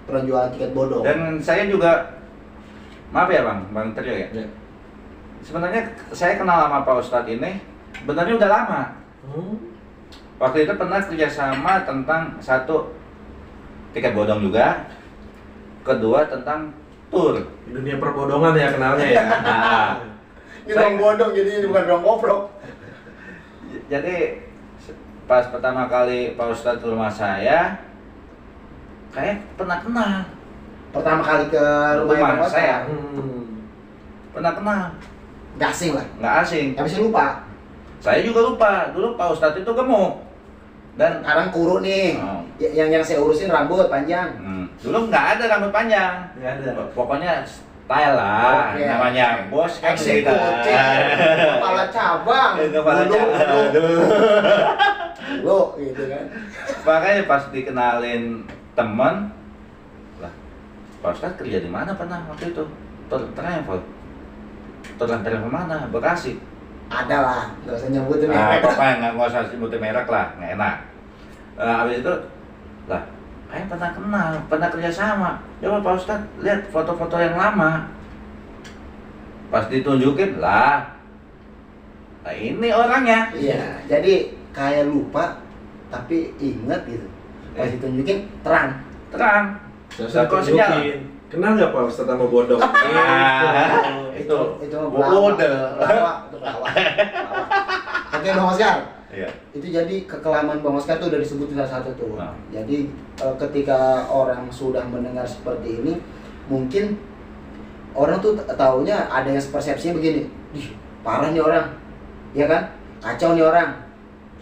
pernah jualan tiket bodong. Dan saya juga, maaf ya Bang Trio ya. Ya. Sebenarnya saya kenal sama Pak Ustadz ini, benarnya udah lama. Waktu itu pernah kerjasama tentang satu tiket bodong juga, kedua tentang tour. Di dunia perbodongan ya kenalnya ya. Nah, Ini dong bodong jadi bukan dong koprok. jadi pas pertama kali Pak Ustadz ke rumah saya, kayak pernah kenal. Pertama kali ke rumah Rumah Bang Oscar, saya. Pernah kenal, nggak asing lah. nggak asing. Tapi saya lupa. Saya juga lupa, dulu Pak Ustadz itu gemuk. Dan Sekarang kuru nih. Oh. Yang saya urusin rambut panjang. Dulu nggak ada rambut panjang. Nggak ada. Pokoknya style lah, Oke. namanya bos kan Eksekutif, kepala cabang, Kepala bulu, cabang. bulu, gitu kan. Makanya pas dikenalin teman, lah Pak Ustadz kerja di mana pernah waktu itu? Travel mana? Bekasi. Ada lah, nggak usah nyebutin Nah, merek. pokoknya nggak usah sebutin merek lah, nggak enak. Habis itu, lah, saya pernah kenal, pernah kerja sama. Coba Pak Ustadz lihat foto-foto yang lama. Pas ditunjukin, lah ini orangnya. Iya, jadi kayak lupa, tapi inget gitu. Pas ditunjukin terang. Terang. Saya Kok sinyal? tunjukin. Kenal nggak Pak Ustadz sama bodong? itu Mode. pelawak. Oke Bang Oscar, Iya. itu jadi kekelaman Bang Oscar tuh udah disebutin salah satu tuh. Nah. Jadi ketika orang sudah mendengar seperti ini, mungkin orang tuh taunya ada yang persepsinya begini, parah nih orang, ya kan, kacau nih orang.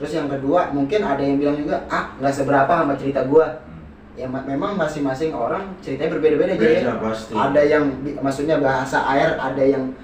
Terus yang kedua mungkin ada yang bilang juga, nggak seberapa sama cerita gua. Ya memang masing-masing orang ceritanya berbeda-beda aja ya. Beda pasti. Ada yang maksudnya bahasa air, ada yang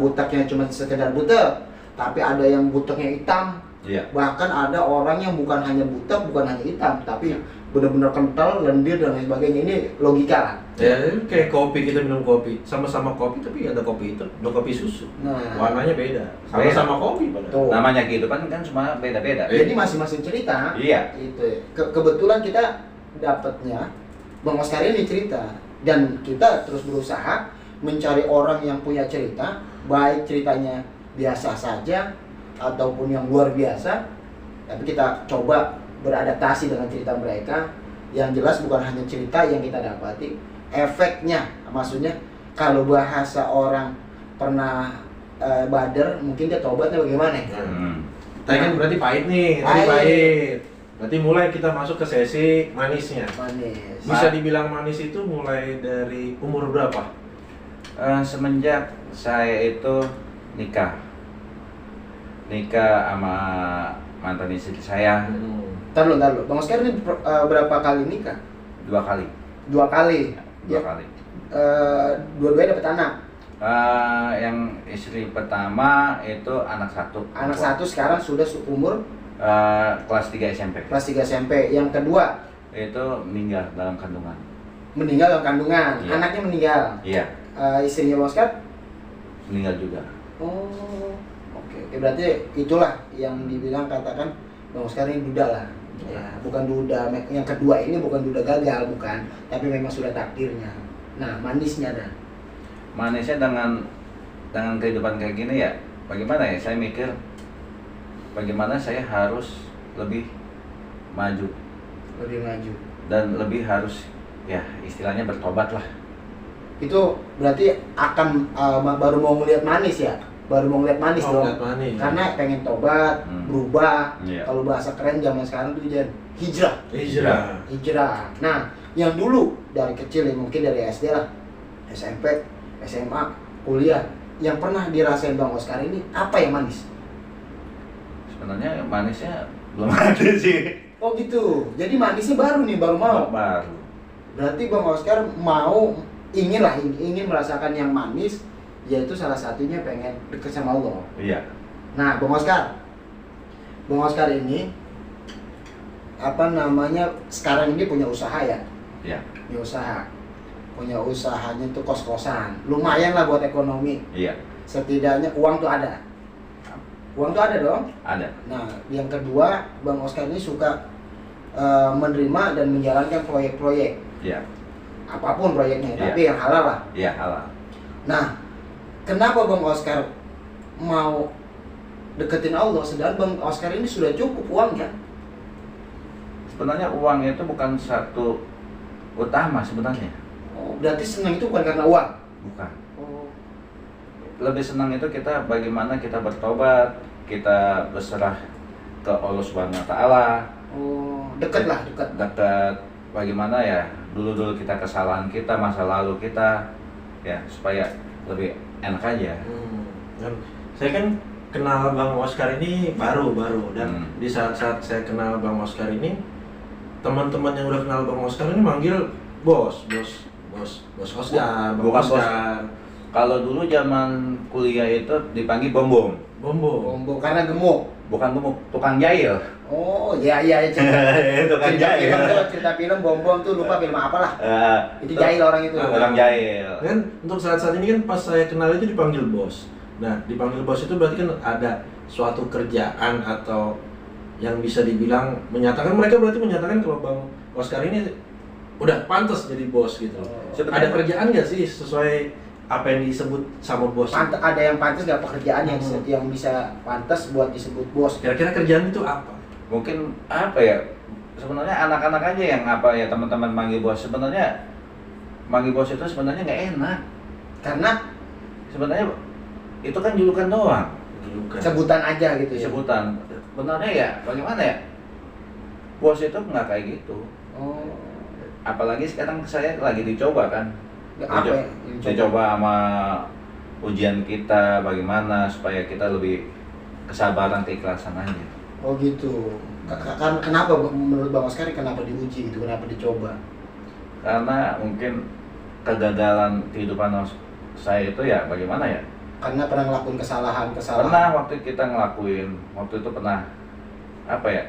buteknya cuma sekedar butek, tapi ada yang buteknya hitam. Iya. Bahkan ada orang yang bukan hanya butek, bukan hanya hitam, tapi benar-benar kental, lendir dan lain sebagainya. Ini logika lah. Ya kayak kopi, kita minum kopi, sama-sama kopi tapi ada kopi itu, ada kopi susu. Nah, Warnanya beda. Sama-sama kopi padahal. tuh. Namanya kehidupan kan semua beda-beda. Jadi masing-masing cerita. Iya. Itu ya. Kebetulan kita dapatnya Bang Oscar ini cerita, dan kita terus berusaha mencari orang yang punya cerita, baik ceritanya biasa saja ataupun yang luar biasa, tapi kita coba beradaptasi dengan cerita mereka. Yang jelas bukan hanya cerita yang kita dapati, efeknya, maksudnya kalau bahasa orang pernah bader, mungkin dia tobatnya bagaimana ya? Tadi kan berarti pahit nih, pahit. Berarti mulai kita masuk ke sesi manisnya. Manis. Bisa dibilang manis itu mulai dari umur berapa? Semenjak saya itu nikah sama mantan istri saya Ntar lu. Bang Oscar ini berapa kali nikah? 2 kali. 2 kali. 2 kali. Dua-duanya dapat anak. Yang istri pertama itu anak 1. Anak 1 sekarang sudah umur Kelas 3 SMP. kelas 3 SMP. Yang kedua Itu meninggal dalam kandungan. meninggal dalam kandungan. Iya. Anaknya meninggal. Iya, Istrinya Bang Oscar? meninggal juga. Oh, oke. Berarti itulah yang dibilang katakan Bang Oscar ini duda lah. Ya, bukan duda. Yang kedua ini bukan duda gagal, bukan. Tapi memang sudah takdirnya. Nah, manisnya dah. Manisnya dengan kehidupan kayak gini ya, bagaimana ya, saya mikir bagaimana saya harus lebih maju Lebih maju. dan lebih harus ya istilahnya bertobat lah. Itu berarti akan baru mau ngeliat manis ya? Baru mau ngeliat manis Mau dong. ngeliat manis. Karena pengen tobat, berubah. Iya. Kalau bahasa keren zaman sekarang tuh Jan, hijrah. Hijrah. Nah, yang dulu dari kecil ya, mungkin dari SD lah, SMP, SMA, kuliah, yang pernah dirasain Bang Oscar ini apa yang manis? Sebenarnya manisnya belum ada sih. Oh gitu. Jadi manisnya baru nih, baru mau. Baru. Berarti Bang Oscar mau ingin merasakan yang manis, yaitu salah satunya pengen dekat sama Allah. Iya. Nah, Bang Oscar ini apa namanya, sekarang ini punya usaha ya? Iya. Punya usahanya tuh kos-kosan. Lumayan lah buat ekonomi. Iya. Setidaknya uang tuh ada. Uang tuh ada dong. Ada. Nah, yang kedua, Bang Oscar ini suka menerima dan menjalankan proyek-proyek. Iya. Apapun proyeknya, Iya. tapi yang halal lah. Iya, halal. Nah, kenapa Bang Oscar mau deketin Allah sedangkan Bang Oscar ini sudah cukup uangnya? Sebenarnya uang itu bukan satu utama sebenarnya. Oh, berarti senang itu bukan karena uang. Bukan. Oh. Lebih senang itu kita bagaimana kita bertobat, kita berserah ke Allah Subhanahu wa taala. Oh, dekat. Dekat bagaimana ya dulu kita kesalahan kita, masa lalu kita, ya supaya lebih enak aja. Dan saya kan kenal Bang Oscar ini baru dan di saat-saat saya kenal Bang Oscar ini, teman-teman yang udah kenal Bang Oscar ini manggil bos Oscar, Bang Bukan bos. Oscar. Kalau dulu zaman kuliah itu dipanggil Bombom. Bombo karena gemuk. Bukan gemuk, tukang jahil. Oh, iya cerita. Tukang jahil. Cerita film Bom tuh lupa film apa lah. Itu Tuh, jahil orang itu. Tukang jahil. Kan untuk saat-saat ini kan pas saya kenal itu dipanggil bos. Nah, dipanggil bos itu berarti kan ada suatu kerjaan atau yang bisa dibilang mereka berarti menyatakan kalau Bang Oscar ini udah pantas jadi bos gitu. Ada kerjaan nggak sih sesuai apa yang disebut sama bos? Ada yang pantas nggak pekerjaan yang bisa pantas buat disebut bos? Kira-kira kerjaan itu apa? Mungkin apa ya? Sebenarnya anak-anak aja yang apa ya teman-teman manggil bos. Sebenarnya manggil bos itu sebenarnya nggak enak. Karena Sebenarnya itu kan julukan doang. sebutan aja gitu ya. Sebutan. Sebenarnya ya bagaimana ya? Bos itu nggak kayak gitu. Oh. Apalagi sekarang saya lagi dicoba kan. Apa ya? Dicoba sama ujian kita bagaimana supaya kita lebih kesabaran, keikhlasan aja. Oh gitu. Kenapa menurut Bang Oscar kenapa diuji gitu? Kenapa dicoba? Karena mungkin kegagalan kehidupan saya itu ya bagaimana ya? Karena pernah ngelakuin kesalahan. Pernah waktu kita ngelakuin, waktu itu pernah apa ya?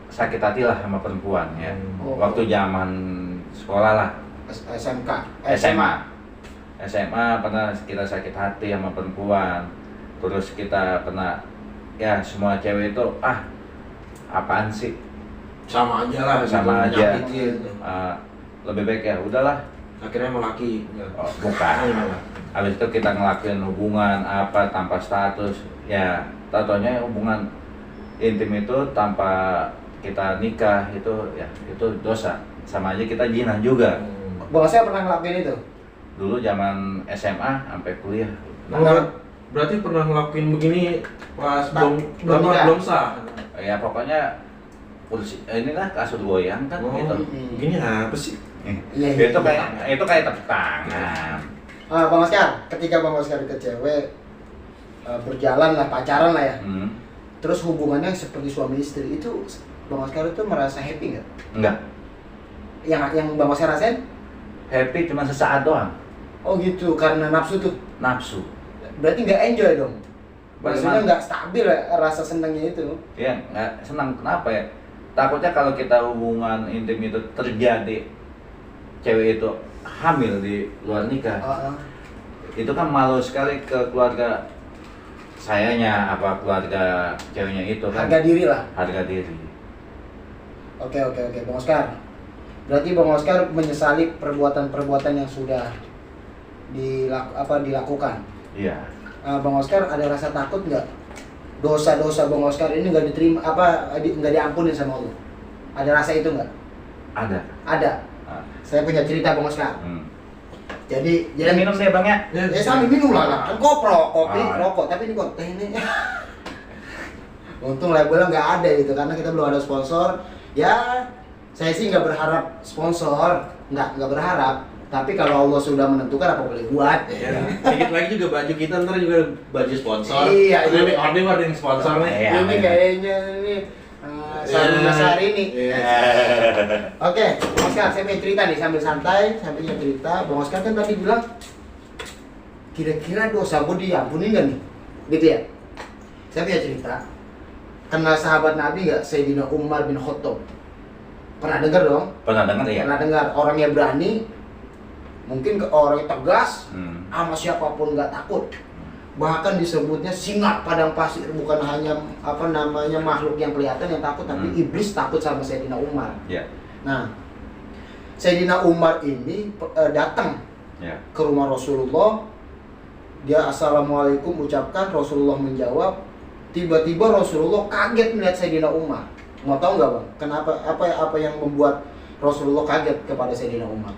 Sakit hati lah sama perempuan ya. Oh. Waktu zaman sekolah lah. SMA pernah kita sakit hati sama perempuan. Terus kita pernah ya semua cewek itu apaan sih? Sama aja lah, Sama gitu, aja. nyakitin. Lebih baik ya udahlah. Akhirnya mau laki. Oh, bukan. Habis itu kita ngelakuin hubungan apa tanpa status. Ya, tatonya hubungan intim itu tanpa kita nikah itu ya itu dosa. Sama aja kita zina juga. Bang Oscar pernah ngelakuin itu? Dulu zaman SMA sampai kuliah. Berarti pernah ngelakuin begini pas belum nikah. belum sah. Ya pokoknya inilah kasur goyang kan gitu. Begini apa sih? Iya. Itu kayak tepuk tangan. Bang Oscar, ketika Bang Oscar ke cewek berjalan lah, pacaran lah ya. Terus hubungannya seperti suami istri itu, Bang Oscar itu merasa happy nggak? Enggak. Yang Bang Oscar rasain? Happy cuma sesaat doang. Oh gitu, karena nafsu tuh. Nafsu. Berarti nggak enjoy dong? Maksudnya Bagaimana? nggak stabil ya, rasa senangnya itu. Ya nggak senang, kenapa ya? Takutnya kalau kita hubungan intim itu terjadi, cewek itu hamil di luar nikah, itu kan malu sekali ke keluarga sayanya, apa keluarga ceweknya itu kan. Harga diri lah. Harga diri. Oke, Bang Oscar. Berarti Bang Oscar menyesali perbuatan-perbuatan yang sudah dilakukan. Iya. Bang Oscar ada rasa takut nggak? Dosa-dosa Bang Oscar ini nggak diterima, nggak diampunin sama Allah? Ada rasa itu nggak? Ada. Ada. Saya punya cerita Bang Oscar. Jadi minum deh Bang ya. ya sambil minum lah, kan koprok, kopi, Ah. rokok, tapi ini kok teh ini. Untung labelnya nggak ada gitu, karena kita belum ada sponsor. Ya, saya sih nggak berharap sponsor, nggak berharap. Tapi kalau Allah sudah menentukan, apa boleh buat. Ya, dikit lagi juga baju kita ntar juga baju sponsor. Iya, ini iya. ada yang sponsor nih. Iya, Ini iya. kayaknya ini sarung sehari ini. Iya. Oke, Bang Oscar, saya mau cerita nih sambil santai, sambil cerita. Bang Oscar kan tadi bilang, kira-kira dosa gue diampuni nggak nih? Gitu ya? Saya punya cerita. Kenal sahabat Nabi nggak? Sayyidina Umar bin Khattab. Pernah dengar dong? Pernah dengar ya? Pernah dengar. Orangnya berani, mungkin orangnya tegas, sama siapapun nggak takut. Bahkan disebutnya singa padang pasir, bukan hanya apa namanya makhluk yang kelihatan yang takut, tapi iblis takut sama Sayyidina Umar. Ya. Nah, Sayyidina Umar ini datang Ya. ke rumah Rasulullah. Dia assalamualaikum ucapkan, Rasulullah menjawab. Tiba-tiba Rasulullah kaget melihat Sayyidina Umar. Mau tahu nggak Bang? Kenapa? Apa yang membuat Rasulullah kaget kepada Sayyidina Umar?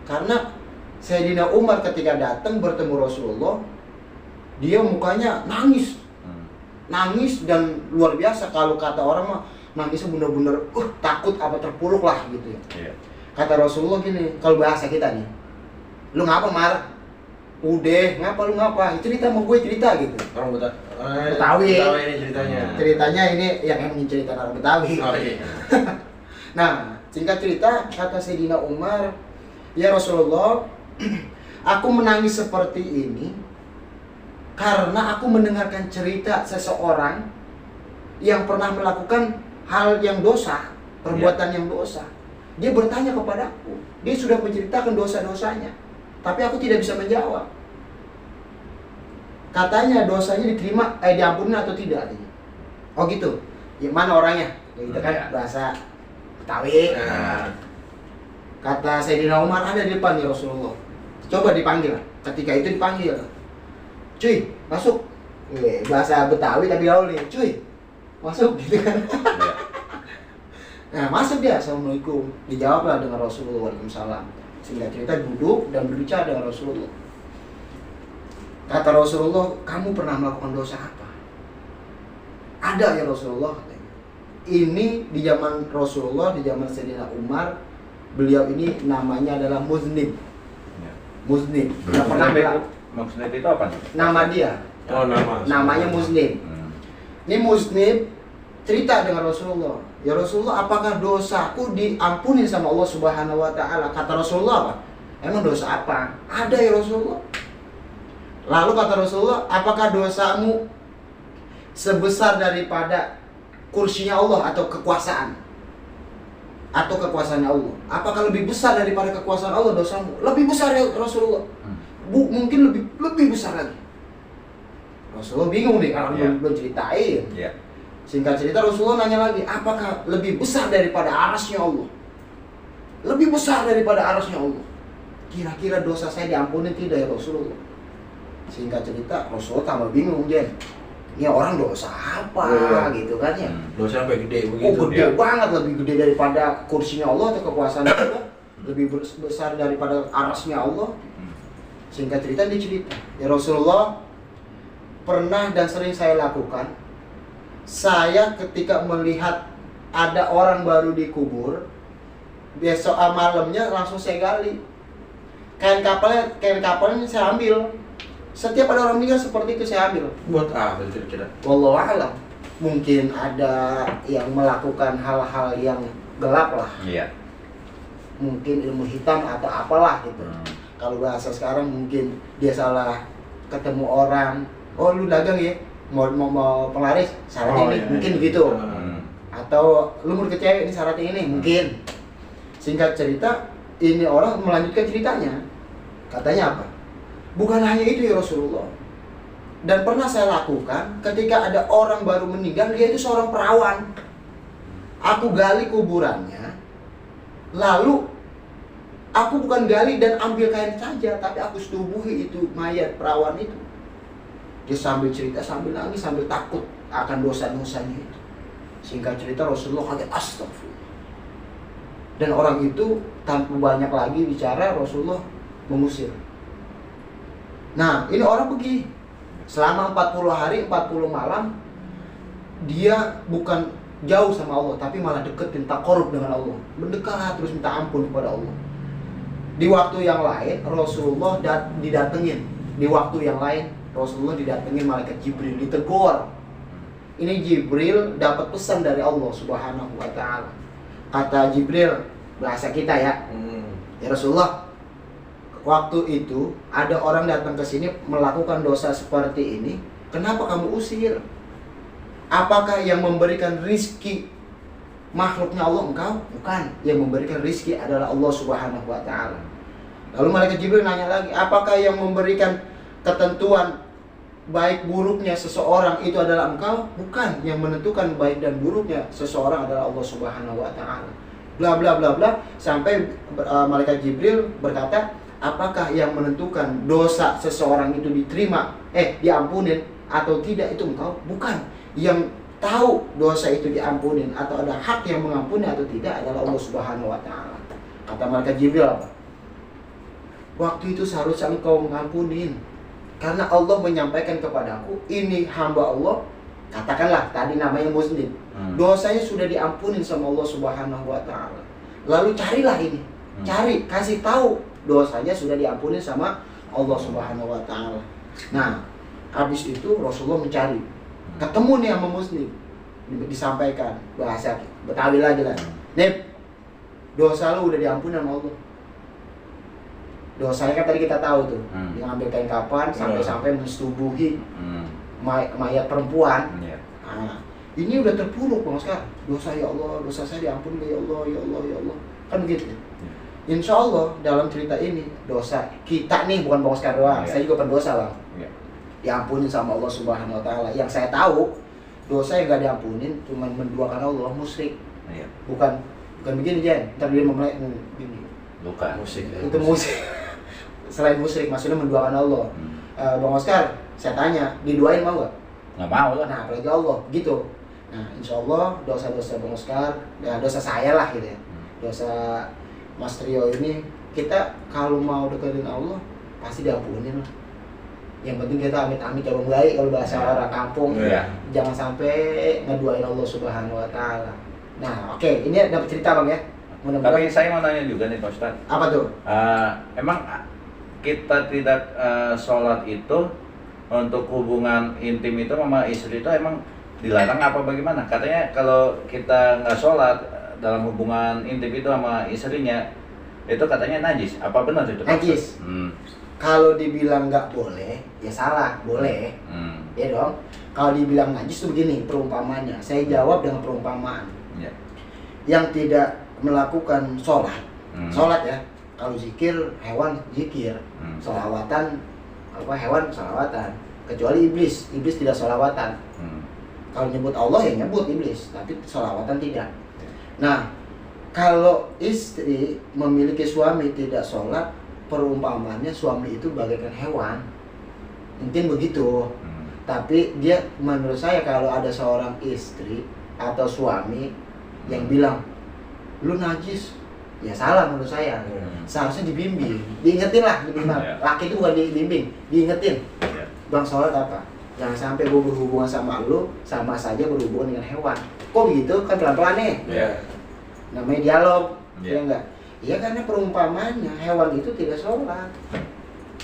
Karena Sayyidina Umar ketika datang bertemu Rasulullah, dia mukanya nangis. Nangis dan luar biasa. Kalau kata orang mah nangisnya bener-bener takut apa terpuruk lah gitu ya. Iya. Kata Rasulullah gini, kalau bahasa kita nih, lu ngapa Mar? Udah, ngapa lu ngapa? Cerita sama gue cerita gitu. Orang Betawi. Betawi ini ceritanya. Ceritanya ini yang cerita orang Betawi. Oh iya. Nah, singkat cerita, kata Sayyidina Umar, ya Rasulullah, aku menangis seperti ini karena aku mendengarkan cerita seseorang yang pernah melakukan hal yang dosa, perbuatan yang dosa. Dia bertanya kepadaku, dia sudah menceritakan dosa-dosanya, tapi aku tidak bisa menjawab. Katanya dosanya diterima, diampuni atau tidak? Oh gitu. Ya, mana orangnya? Ya, gitu kan Ya. bahasa Betawi. Nah. Kata Sayyidina Umar, ada di depan ya Rasulullah. Coba dipanggil. Ketika itu dipanggil. Cuy, masuk. Bahasa Betawi tapi gaul nih. Cuy, masuk gitu kan. Iya. Nah, masuk dia. Assalamualaikum. Dijawablah dengan Rasulullah. Waalaikumsalam. Sehingga cerita duduk dan berbicara dengan Rasulullah. Kata Rasulullah, kamu pernah melakukan dosa apa? Ada ya Rasulullah. Ini di zaman Rasulullah, di zaman Sayyidina Umar, beliau ini namanya adalah muznib. Ya. Muznib. Nggak pernah bilang Maksudnya itu apa nih? nama dia. Oh nama. Namanya muznib. Ini muznib cerita dengan Rasulullah. Ya Rasulullah, apakah dosaku diampuni sama Allah Subhanahu wa taala? Kata Rasulullah apa? Emang dosa apa? Ada ya Rasulullah. Lalu kata Rasulullah, apakah dosamu sebesar daripada kursinya Allah atau kekuasaan? Atau kekuasaannya Allah? Apakah lebih besar daripada kekuasaan Allah dosamu? Lebih besar ya Rasulullah. Mungkin lebih besar lagi. Rasulullah bingung nih karena belum ceritain. Iya. Singkat cerita Rasulullah nanya lagi, apakah lebih besar daripada arasnya Allah? Lebih besar daripada arasnya Allah. Kira-kira dosa saya diampuni tidak ya Rasulullah? Singkat cerita Rasulullah tambah bingung Jen. Ini orang dosa apa gitu kan ya? Dosa sampai gede Oh begitu. gede banget, lebih gede daripada kursinya Allah atau kekuasaan Allah, lebih besar daripada arasnya Allah. Singkat cerita dia cerita, ya Rasulullah, pernah dan sering saya lakukan. Saya ketika melihat ada orang baru dikubur, besok malamnya langsung saya gali. Kain kapalnya saya ambil. Setiap ada orang meninggal seperti itu saya ambil. Buat apa kira-kira? Wallahu a'lam. Mungkin ada yang melakukan hal-hal yang gelap lah. Iya. Mungkin ilmu hitam atau apalah gitu. Kalau bahasa sekarang mungkin dia salah ketemu orang. Oh lu dagang ya? Mau penglaris syaratnya ini, mungkin begitu. Atau lu mau ke cewek ini syaratnya ini, mungkin. Singkat cerita, ini orang melanjutkan ceritanya. Katanya apa? Bukan hanya itu ya Rasulullah. Dan pernah saya lakukan ketika ada orang baru meninggal, dia itu seorang perawan. Aku gali kuburannya, lalu aku bukan gali dan ambil kain saja, tapi aku setubuhi itu mayat perawan itu. Dia sambil cerita, sambil nangis, sambil takut akan dosa-dosanya itu. Singkat cerita Rasulullah kaget, astagfirullah. Dan orang itu tanpa banyak lagi bicara, Rasulullah mengusir. Nah, ini orang pergi selama 40 hari 40 malam, dia bukan jauh sama Allah, tapi malah deketin, takorup dengan Allah, mendekat terus minta ampun kepada Allah. Di waktu yang lain Rasulullah didatengin, di waktu yang lain Rasulullah didatengin malaikat Jibril, ditegur. Ini Jibril dapat pesan dari Allah Subhanahu wa Ta'ala. Kata Jibril, bahasa kita ya, ya Rasulullah, waktu itu ada orang datang ke sini melakukan dosa seperti ini, kenapa kamu usir? Apakah yang memberikan rizki makhluknya Allah engkau? Bukan, yang memberikan rizki adalah Allah Subhanahu wa Ta'ala. Lalu malaikat Jibril nanya lagi, apakah yang memberikan ketentuan baik buruknya seseorang itu adalah engkau? Bukan, yang menentukan baik dan buruknya seseorang adalah Allah Subhanahu wa Ta'ala. Bla bla bla bla, sampai malaikat Jibril berkata, apakah yang menentukan dosa seseorang itu diterima, diampunin atau tidak itu engkau? Bukan, yang tahu dosa itu diampunin atau ada hak yang mengampuni atau tidak adalah Allah Subhanahu wa Ta'ala. Kata malaikat Jibril apa? Waktu itu seharusnya engkau mengampunin, karena Allah menyampaikan kepadaku, ini hamba Allah, katakanlah tadi namanya muslim, dosanya sudah diampunin sama Allah Subhanahu wa Ta'ala. Lalu carilah ini, cari, kasih tahu dosanya sudah diampunin sama Allah Subhanahu wa Ta'ala. Nah, habis itu Rasulullah mencari, ketemu nih sama muslim, disampaikan bahasa Betawi lagi lah, Nip, dosa lu udah diampuni sama Allah. Dosanya kan tadi kita tahu tuh, dia ngambil kain kapan sampai mensetubuhi mayat perempuan. Nah, ini udah terpuruk Bang Oscar. Dosa ya Allah, dosa saya diampuni ya Allah, ya Allah, ya Allah. Kan begitu. Insya Allah dalam cerita ini dosa kita nih, bukan Bang Oscar doang, saya juga pendosa lah. Diampuni sama Allah Subhanahu wa Ta'ala. Yang saya tahu dosa yang gak diampunin cuma menduakan Allah, musyrik. Bukan begini Jen, ntar dia memulai begini. Bukan musik. Itu musik. Selain musyrik, maksudnya menduakan Allah. Bang Oscar, saya tanya, diduain mau gak? Nggak mau lah. Nah, apalagi Allah, gitu. Nah, insya Allah dosa-dosa Bang Oscar, ya dosa saya lah gitu ya, dosa Mas Trio ini, kita kalau mau deketin Allah, pasti diampunin lah. Yang penting kita amit-amit coba baik kalau bahasa orang kampung, jangan sampai ngeduain Allah Subhanahu wa Ta'ala. Nah, oke, ini dapat cerita Bang ya. Tapi saya mau nanya juga nih Pak Ustadz. Apa tuh? Emang kita tidak sholat itu untuk hubungan intim itu sama istri itu emang dilarang apa bagaimana? Katanya kalau kita nggak sholat dalam hubungan intim itu sama istrinya, itu katanya najis. Apa benar itu? Najis. Kalau dibilang nggak boleh, ya salah. Boleh. Ya dong. Kalau dibilang najis itu begini perumpamannya. Saya jawab dengan perumpamaan. Yang tidak melakukan sholat, sholat ya. Kalau zikir, hewan zikir, sholawatan, hewan sholawatan. Kecuali iblis tidak sholawatan. Kalau nyebut Allah ya nyebut iblis, tapi sholawatan tidak. Nah, kalau istri memiliki suami tidak sholat, perumpamannya suami itu bagaikan hewan. Mungkin begitu. Tapi dia, menurut saya kalau ada seorang istri atau suami yang bilang, lu najis, ya salah menurut saya. Seharusnya dibimbing, diingetin lah minimal. Laki itu bukan dibimbing, diingetin. Bang, sholat apa? Jangan sampai gue berhubungan sama lu, sama saja berhubungan dengan hewan. Kok begitu? Kan pelan-pelan nih. Namanya dialog, ya enggak? Ya karena perumpamannya, hewan itu tidak sholat.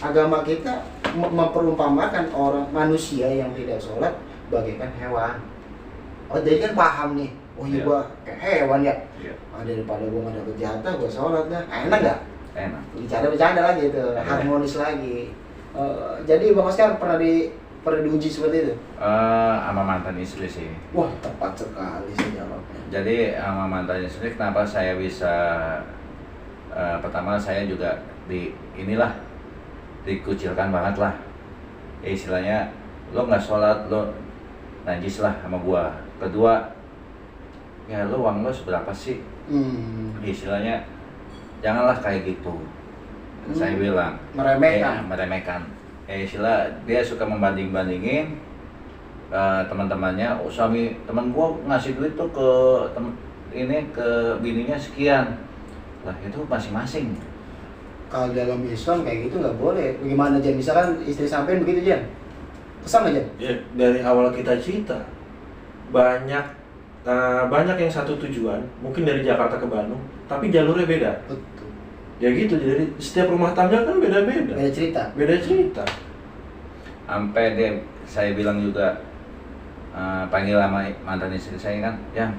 Agama kita memperumpamakan orang manusia yang tidak sholat bagaikan hewan. Oh, jadi kan paham nih. Oh iya, gua kayak hewan ya. Daripada gua nggak dapet jatah, gua sholat dah. Enak nggak? Enak. Bercanda lagi itu, harmonis lagi. Jadi Bang Oscar pernah diuji seperti itu? Sama mantan istri sih. Wah, tepat sekali sih jawabnya. Jadi sama mantan istri, kenapa saya bisa pertama saya juga dikucilkan banget lah. Istilahnya lo nggak sholat, lo najis lah sama gua. Kedua, ya lo uang lo seberapa sih? Istilahnya janganlah kayak gitu. Saya bilang meremehkan. Istilah dia suka membanding-bandingin teman-temannya. Oh, suami teman gua ngasih duit tuh ke bininya sekian. Lah itu masing-masing. Kalau dalam Islam kayak gitu nggak boleh. Bagaimana Jan? Misalkan istri sampean begitu Jan, kesal nggak Jan? Ya, dari awal kita cerita banyak yang satu tujuan, mungkin dari Jakarta ke Bandung, tapi jalurnya beda. Betul. Ya gitu, jadi setiap rumah tangga kan beda-beda. Beda cerita. Beda cerita. Sampai dia, saya bilang juga, panggil sama mantan istri saya kan, yang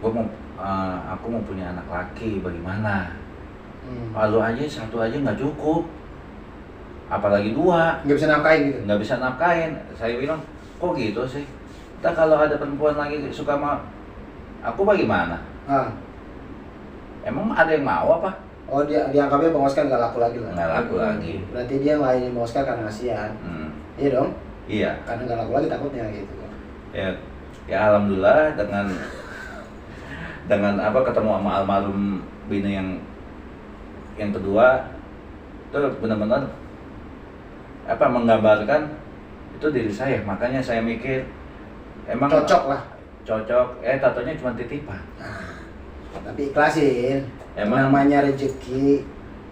aku mau punya anak laki, bagaimana? Lu aja satu aja nggak cukup, apalagi dua. Nggak bisa nafkain gitu. Nggak bisa nafkain. Saya bilang, kok gitu sih? Kita kalau ada perempuan lagi suka sama aku bagaimana? Ah. Emang ada yang mau apa? Oh dianggapnya Bang Oscar nggak laku lagi lah. Nggak laku lagi. Berarti dia ngelainin Bang Oscar karena kasihan. Iya dong. Iya. Karena nggak laku lagi takutnya gitu. Ya alhamdulillah dengan apa ketemu sama almarhum bini yang kedua itu benar-benar apa menggambarkan itu diri saya. Makanya saya mikir emang Cocok lah. tatonya cuma titipan. Tapi ikhlasin. Emang Namanya rezeki,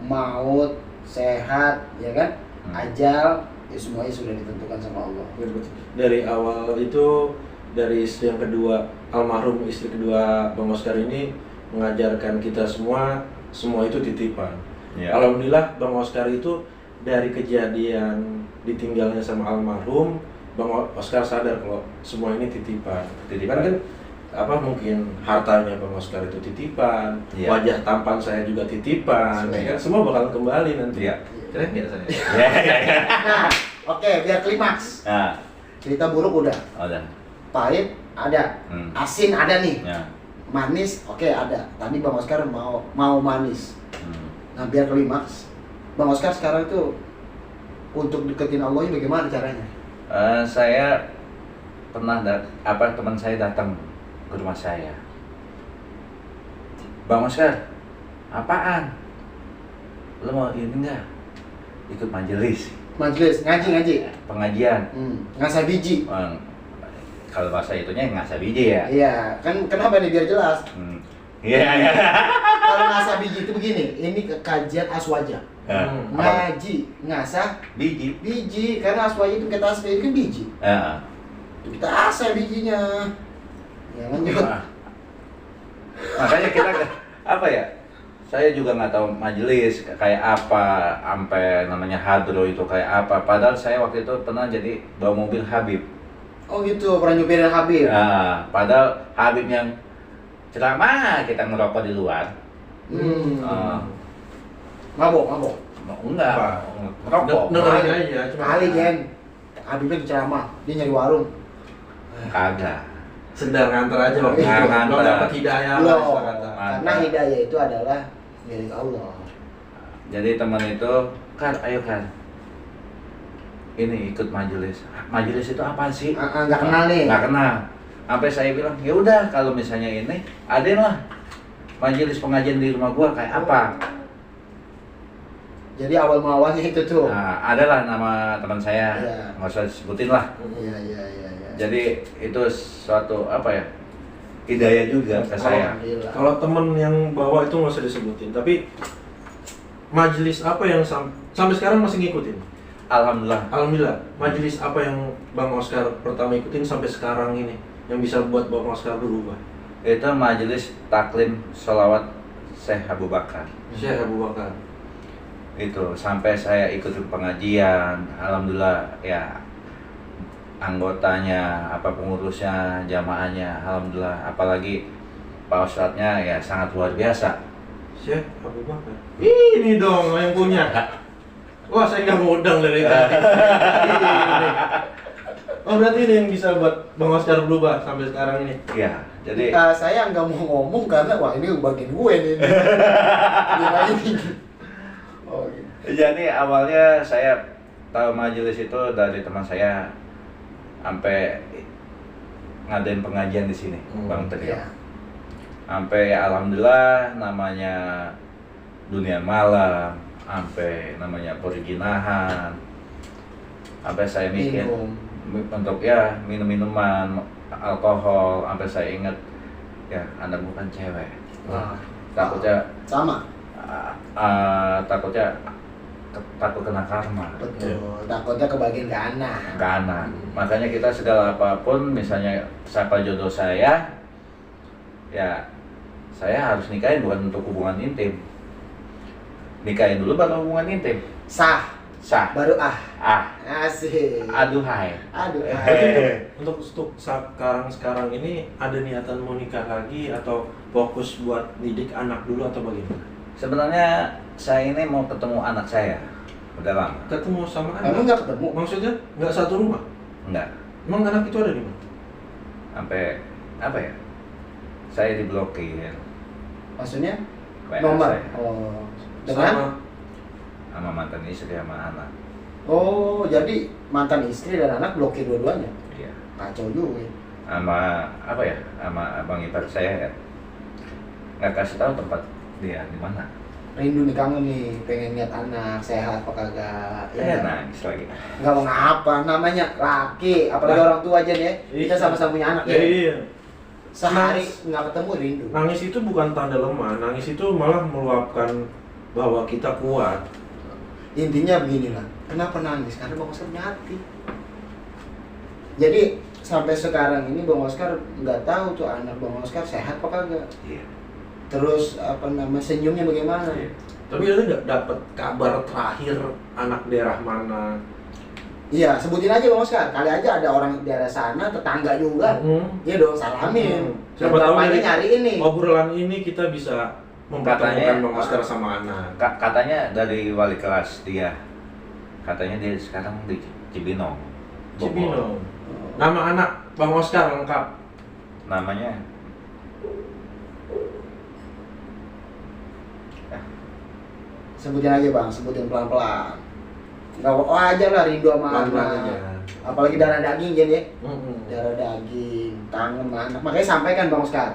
maut, sehat, ya kan? Ajal, ya semuanya sudah ditentukan sama Allah. Dari awal itu, dari istri yang kedua, almarhum istri kedua Bang Oscar ini mengajarkan kita semua itu titipan. Ya. Alhamdulillah Bang Oscar itu dari kejadian ditinggalnya sama almarhum, Bang Oscar sadar kalau semua ini titipan. Titipan kan apa mungkin hartanya Bang Oscar itu titipan, Iya. wajah tampan saya juga titipan, ya kan? Semua bakal kembali nanti. Iya. Keren nggak saya? Nah, oke, biar klimaks. Nah, Cerita buruk udah, udah. pahit ada, Hmm. asin ada nih, Ya. manis oke ada. Tadi Bang Oscar mau manis. Nah, biar klimaks, Bang Oscar sekarang itu untuk deketin Allah ini bagaimana caranya? Saya pernah teman saya datang ke rumah saya. Bang Oscar, apaan? Lo mau ini enggak? Ikut majelis, Majelis, ngaji. pengajian. Ngasah biji. Kalau bahasa itunya ngasah biji ya. Iya, kan kenapa nih biar jelas? Iya. Kalau ngasah biji itu begini, ini kajian aswaja. Apa? Ngaji, ngasah Biji. karena aswaja itu kita asli kan biji. Ya. Kita asah bijinya. Ya lanjut. Makanya kita apa ya? Saya juga nggak tahu majelis kayak apa, sampai namanya hadro itu kayak apa. Padahal saya waktu itu pernah jadi bawa mobil Habib. Oh gitu, pernah nyupirin Habib. Nah, padahal Habib yang ceramah kita ngerokok di luar. Mabok. Enggak. Apa? Ngerokok. Dengerin aja, cuma Kali Jen, Habibnya ceramah, dia nyari warung. Kagak. sedang nganter aja waktu itu. Nganter. Belum dapat hidayah lah Loh, istilah kata. karena hidayah itu adalah milik Allah. Jadi teman itu, ayo ini ikut majelis. Majelis itu apa sih? Nggak kenal nih. Nggak kenal. Sampai saya bilang, ya udah kalau misalnya ini, adain lah majelis pengajian di rumah gua kayak apa. Jadi awal muawalnya itu tuh. Nah, adalah nama teman saya, Iya. nggak usah disebutin lah. Iya. Jadi itu suatu apa ya, hidayah juga ke saya. Alhamdulillah. Kalau temen yang bawa itu nggak usah disebutin, tapi majelis apa yang sampai sekarang masih ngikutin? Alhamdulillah. Alhamdulillah, majelis apa yang Bang Oscar pertama ikutin sampai sekarang ini yang bisa buat Bang Oscar berubah? Itu majelis taklim sholawat Syekh Abu Bakar. Syekh Abu Bakar. Itu sampai saya ikut pengajian, alhamdulillah ya, anggotanya, apa pengurusnya, jamaahnya, alhamdulillah, apalagi Pak Ustadznya ya sangat luar biasa. Syekh Abu Bakar. Ini dong yang punya. Wah, saya nggak mau udang dari tadi. Ini. Oh, berarti ini yang bisa buat Bang Oscar berubah sampai sekarang ini. Iya, jadi Saya nggak mau ngomong karena wah ini bagian gue nih. Gimana ini? Oh, gitu. jadi awalnya saya tahu majelis itu dari teman saya, sampai ngadain pengajian di sini, Bang Trio. Iya. Sampai alhamdulillah namanya dunia malam, sampai namanya perjinahan, sampai saya mikir untuk ya minum-minuman alkohol, sampai saya ingat ya Anda bukan cewek. Wah. Takutnya Sama. takutnya takut kena karma Betul, takutnya kebagian ke anak. ke anak. Makanya kita segala apapun, misalnya siapa jodoh saya, ya saya harus nikahin bukan untuk hubungan intim. Nikahin dulu baru hubungan intim. Sah, Sah. baru asik. Aduhai. Untuk sekarang ini ada niatan mau nikah lagi atau fokus buat didik anak dulu atau bagaimana? Sebenarnya saya ini mau ketemu anak saya. Udah lama. Ketemu sama Emang anak? nggak ketemu? Maksudnya nggak satu rumah? Enggak. Emang anak itu ada di mana? Sampai apa ya? Saya diblokir. Maksudnya WA nomor? saya. Oh, dengan? Sama mantan istri sama anak. Oh, jadi mantan istri dan anak blokir dua-duanya? Iya. Kacau juga ya. Sama apa ya? Sama abang ipar saya ya. Nggak kasih tahu tempat dia di mana. Rindu nih, kangen nih, pengen lihat anak sehat apa kagak. Ya nangis lagi. Nggak mau ngapa, namanya laki, apalagi orang tua aja nih ya. Kita sama-sama punya anak ya. Iya. Sehari nggak ketemu rindu. Nangis itu bukan tanda lemah, nangis itu malah meluapkan bahwa kita kuat. Intinya beginilah, kenapa nangis? Karena Bang Oscar punya hati. Jadi sampai sekarang ini Bang Oscar nggak tahu tuh anak Bang Oscar sehat apa kagak. Iya. Terus apa nama senyumnya bagaimana? Iya. Tapi ada nggak dapat kabar terakhir anak daerah mana? Iya, sebutin aja Bang Oscar. Kali aja ada orang di daerah sana, tetangga juga. Iya dong, salamin. Siapa tahu Bapaknya dari nyari ini. obrolan ini kita bisa mempertemukan Katanya- Bang Oscar sama anak. Katanya dari wali kelas dia. Katanya dia sekarang di Cibinong. Bogor. Cibinong. Nama anak Bang Oscar lengkap. Namanya Sebutin aja Bang, sebutin pelan-pelan. Nggak wajar lah rindu sama Pelan-pelan anak. aja. Apalagi darah daging Jen ya. Mm-mm. Darah daging, kangen sama anak. Makanya sampaikan Bang Oscar.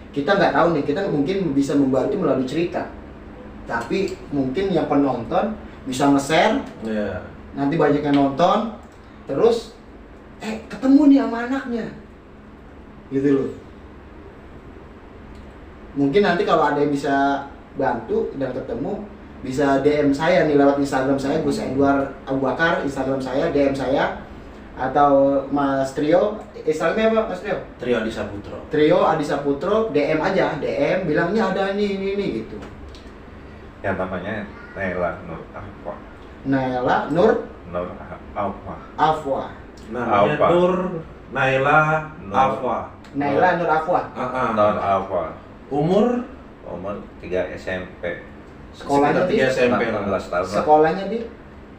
Kita nggak tahu nih, kita mungkin bisa membantu melalui cerita. Tapi mungkin yang penonton bisa nge-share, Iya. nanti banyak yang nonton, terus ketemu nih sama anaknya. Gitu loh. Mungkin nanti kalau ada yang bisa bantu dan ketemu, bisa DM saya nih lewat Instagram saya, Gus Edward Abu Bakar, Instagram saya, DM saya, atau Mas Trio, Instagramnya apa Mas Trio? Trio Adi Saputro. Trio Adi Saputro, DM aja, DM, bilangnya ada ini gitu. yang namanya Naila Nur Afwa. Naila Nur Nur Afwa. Afwa. Namanya Alfa. Nur Naila Nur. Afwa. Naila Nur Afwa. Nur Afwa. Umur Umur 3 SMP. Sekolahnya sekitar 3 di SMP lah. 16 tahun lah. Sekolahnya di,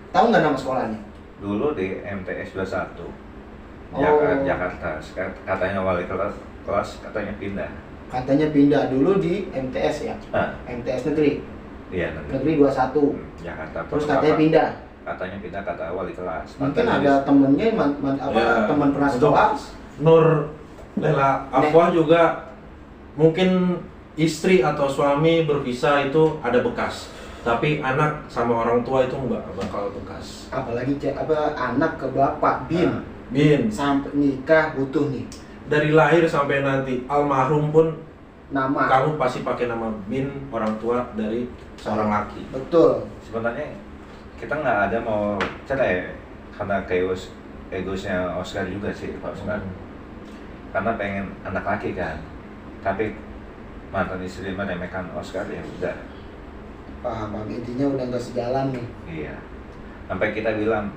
tahu nggak nama sekolahnya? Dulu di MTS 21. Oh. Jakarta. Katanya wali kelas katanya pindah. Katanya pindah dulu di MTS ya, Ah, MTS Negeri, iya nanti. Negeri 21. Jakarta. Terus katanya pindah. Katanya pindah kata wali kelas. Mungkin Katanya ada temennya, Ya, teman pernah untuk- sekolah. Nur Lela Afwa juga mungkin istri atau suami berpisah itu ada bekas. Tapi anak sama orang tua itu nggak bakal bekas. Apalagi anak ke bapak bin Bin, sampai nikah butuh nih dari lahir sampai nanti almarhum pun nama. kamu pasti pakai nama Bin, orang tua dari seorang laki. Betul. sebenarnya kita nggak ada mau cerai karena egosnya Oscar juga sih Pak Oscar. Karena pengen anak laki kan. Tapi mantan istri meremehkan Oscar ya udah. Paham, intinya udah nggak sejalan nih. Iya. Sampai kita bilang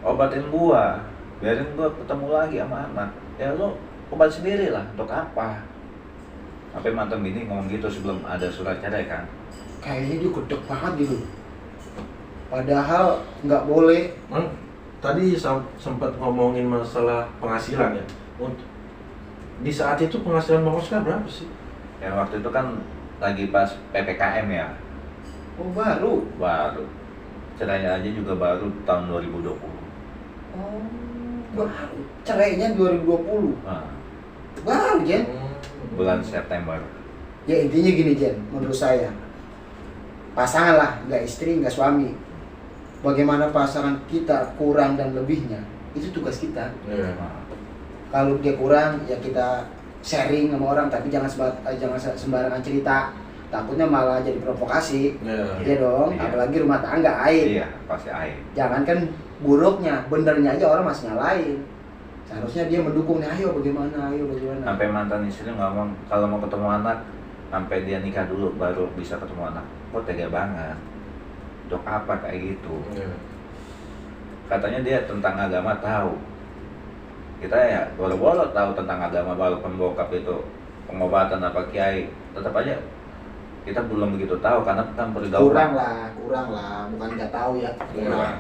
obatin gua, biarin gua ketemu lagi sama anak. Ya lu obat sendiri lah, untuk apa? Sampai mantan bini ngomong gitu sebelum ada surat cerai kan. Kayaknya dia gedek banget gitu. Padahal nggak boleh. Tadi sempat ngomongin masalah penghasilan ya. Di saat itu penghasilan Bang Oscar berapa sih? Yang waktu itu kan lagi pas PPKM ya, Oh baru. baru. Cerainya aja juga baru tahun 2020. Oh baru. Cerainya 2020. Nah, Baru Jen. bulan September. Ya intinya gini Jen, menurut saya pasangan lah, nggak istri, nggak suami. Bagaimana pasangan kita kurang dan lebihnya, itu tugas kita. Iya. Nah, Kalau dia kurang, ya kita sharing sama orang, tapi jangan sembarangan cerita. takutnya malah jadi provokasi. Ya. Iya dong, Iya. apalagi rumah tangga aib. Iya, pasti aib. Jangankan buruknya, benernya aja orang masih nyalain. Seharusnya dia mendukung nih, ayo bagaimana. Sampai mantan istri ngomong kalau mau ketemu anak, sampai dia nikah dulu baru bisa ketemu anak. Kok tega banget. Dok apa kayak gitu? Ya. Katanya dia tentang agama tahu. Kita ya bolo-bolo tahu tentang agama, walaupun bokap itu pengobatan apa kiai, tetap aja kita belum begitu tahu karena kan pergaulan. Kurang lah, bukan nggak tahu ya. Kurang.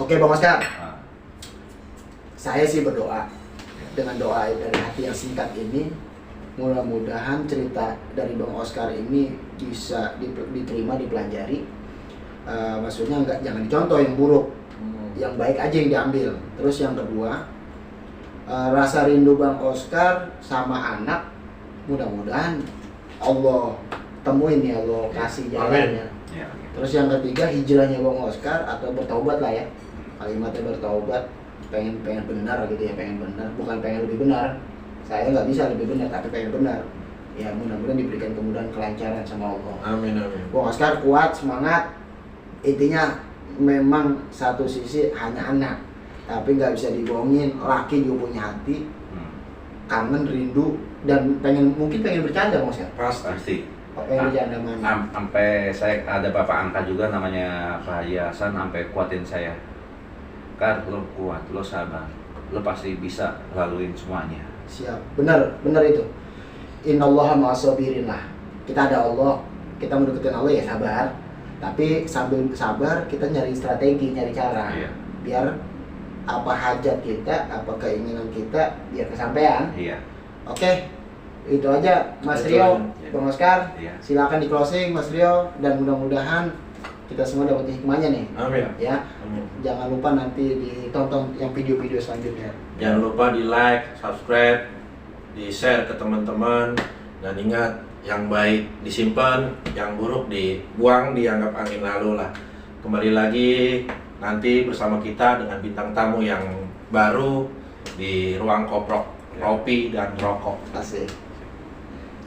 Oke Bang Oscar, Nah, saya sih berdoa dengan doa dari hati yang singkat ini, mudah-mudahan cerita dari Bang Oscar ini bisa diterima, dipelajari. Maksudnya jangan dicontoh yang buruk, yang baik aja yang diambil. Terus yang kedua, rasa rindu Bang Oscar sama anak, mudah-mudahan Allah temuin ya, Allah kasih jalannya. ya. Terus yang ketiga, hijrahnya Bang Oscar atau bertaubat lah ya, kalimatnya bertaubat, pengen benar gitu ya, pengen benar, bukan pengen lebih benar. Saya nggak bisa lebih benar, tapi pengen benar. Ya mudah-mudahan diberikan kemudahan, kelancaran sama Allah. Amin amin. Bang Oscar kuat, semangat. Intinya memang satu sisi hanya anak, tapi nggak bisa dibohongin, laki juga punya hati, kangen, rindu, dan mungkin pengen bercanda Bang Oscar. Pasti. Pengen bercanda mana? Sampai saya ada bapak angkat juga namanya Pak Haji Hasan, sampai kuatin saya. Kar, lo kuat, lo sabar, lo pasti bisa laluin semuanya. Siap, benar itu. Innallaha ma'as-sabirin lah. Kita ada Allah, kita mendeketin Allah ya sabar. Tapi sambil sabar kita nyari strategi, nyari cara. Iya. Biar apa hajat kita, apa keinginan kita biar kesampaian. Iya. Oke. Itu aja Mas Itu Rio, aja. Bang Oscar. Iya. Silakan di closing Mas Rio, dan mudah-mudahan kita semua dapat hikmahnya nih. Amin. Ya. Amin. Jangan lupa nanti ditonton yang video-video selanjutnya. Jangan lupa di like, subscribe, di share ke teman-teman, dan ingat yang baik disimpan, yang buruk dibuang, dianggap angin lalu lah. Kembali lagi nanti bersama kita dengan bintang tamu yang baru di ruang koprok, kopi dan rokok. Asik.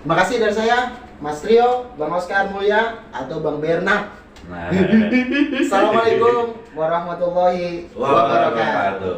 Terima kasih dari saya, Mas Rio, Bang Oscar Mulya, atau Bang Bernard. Nah, Assalamualaikum warahmatullahi wabarakatuh. wabarakatuh.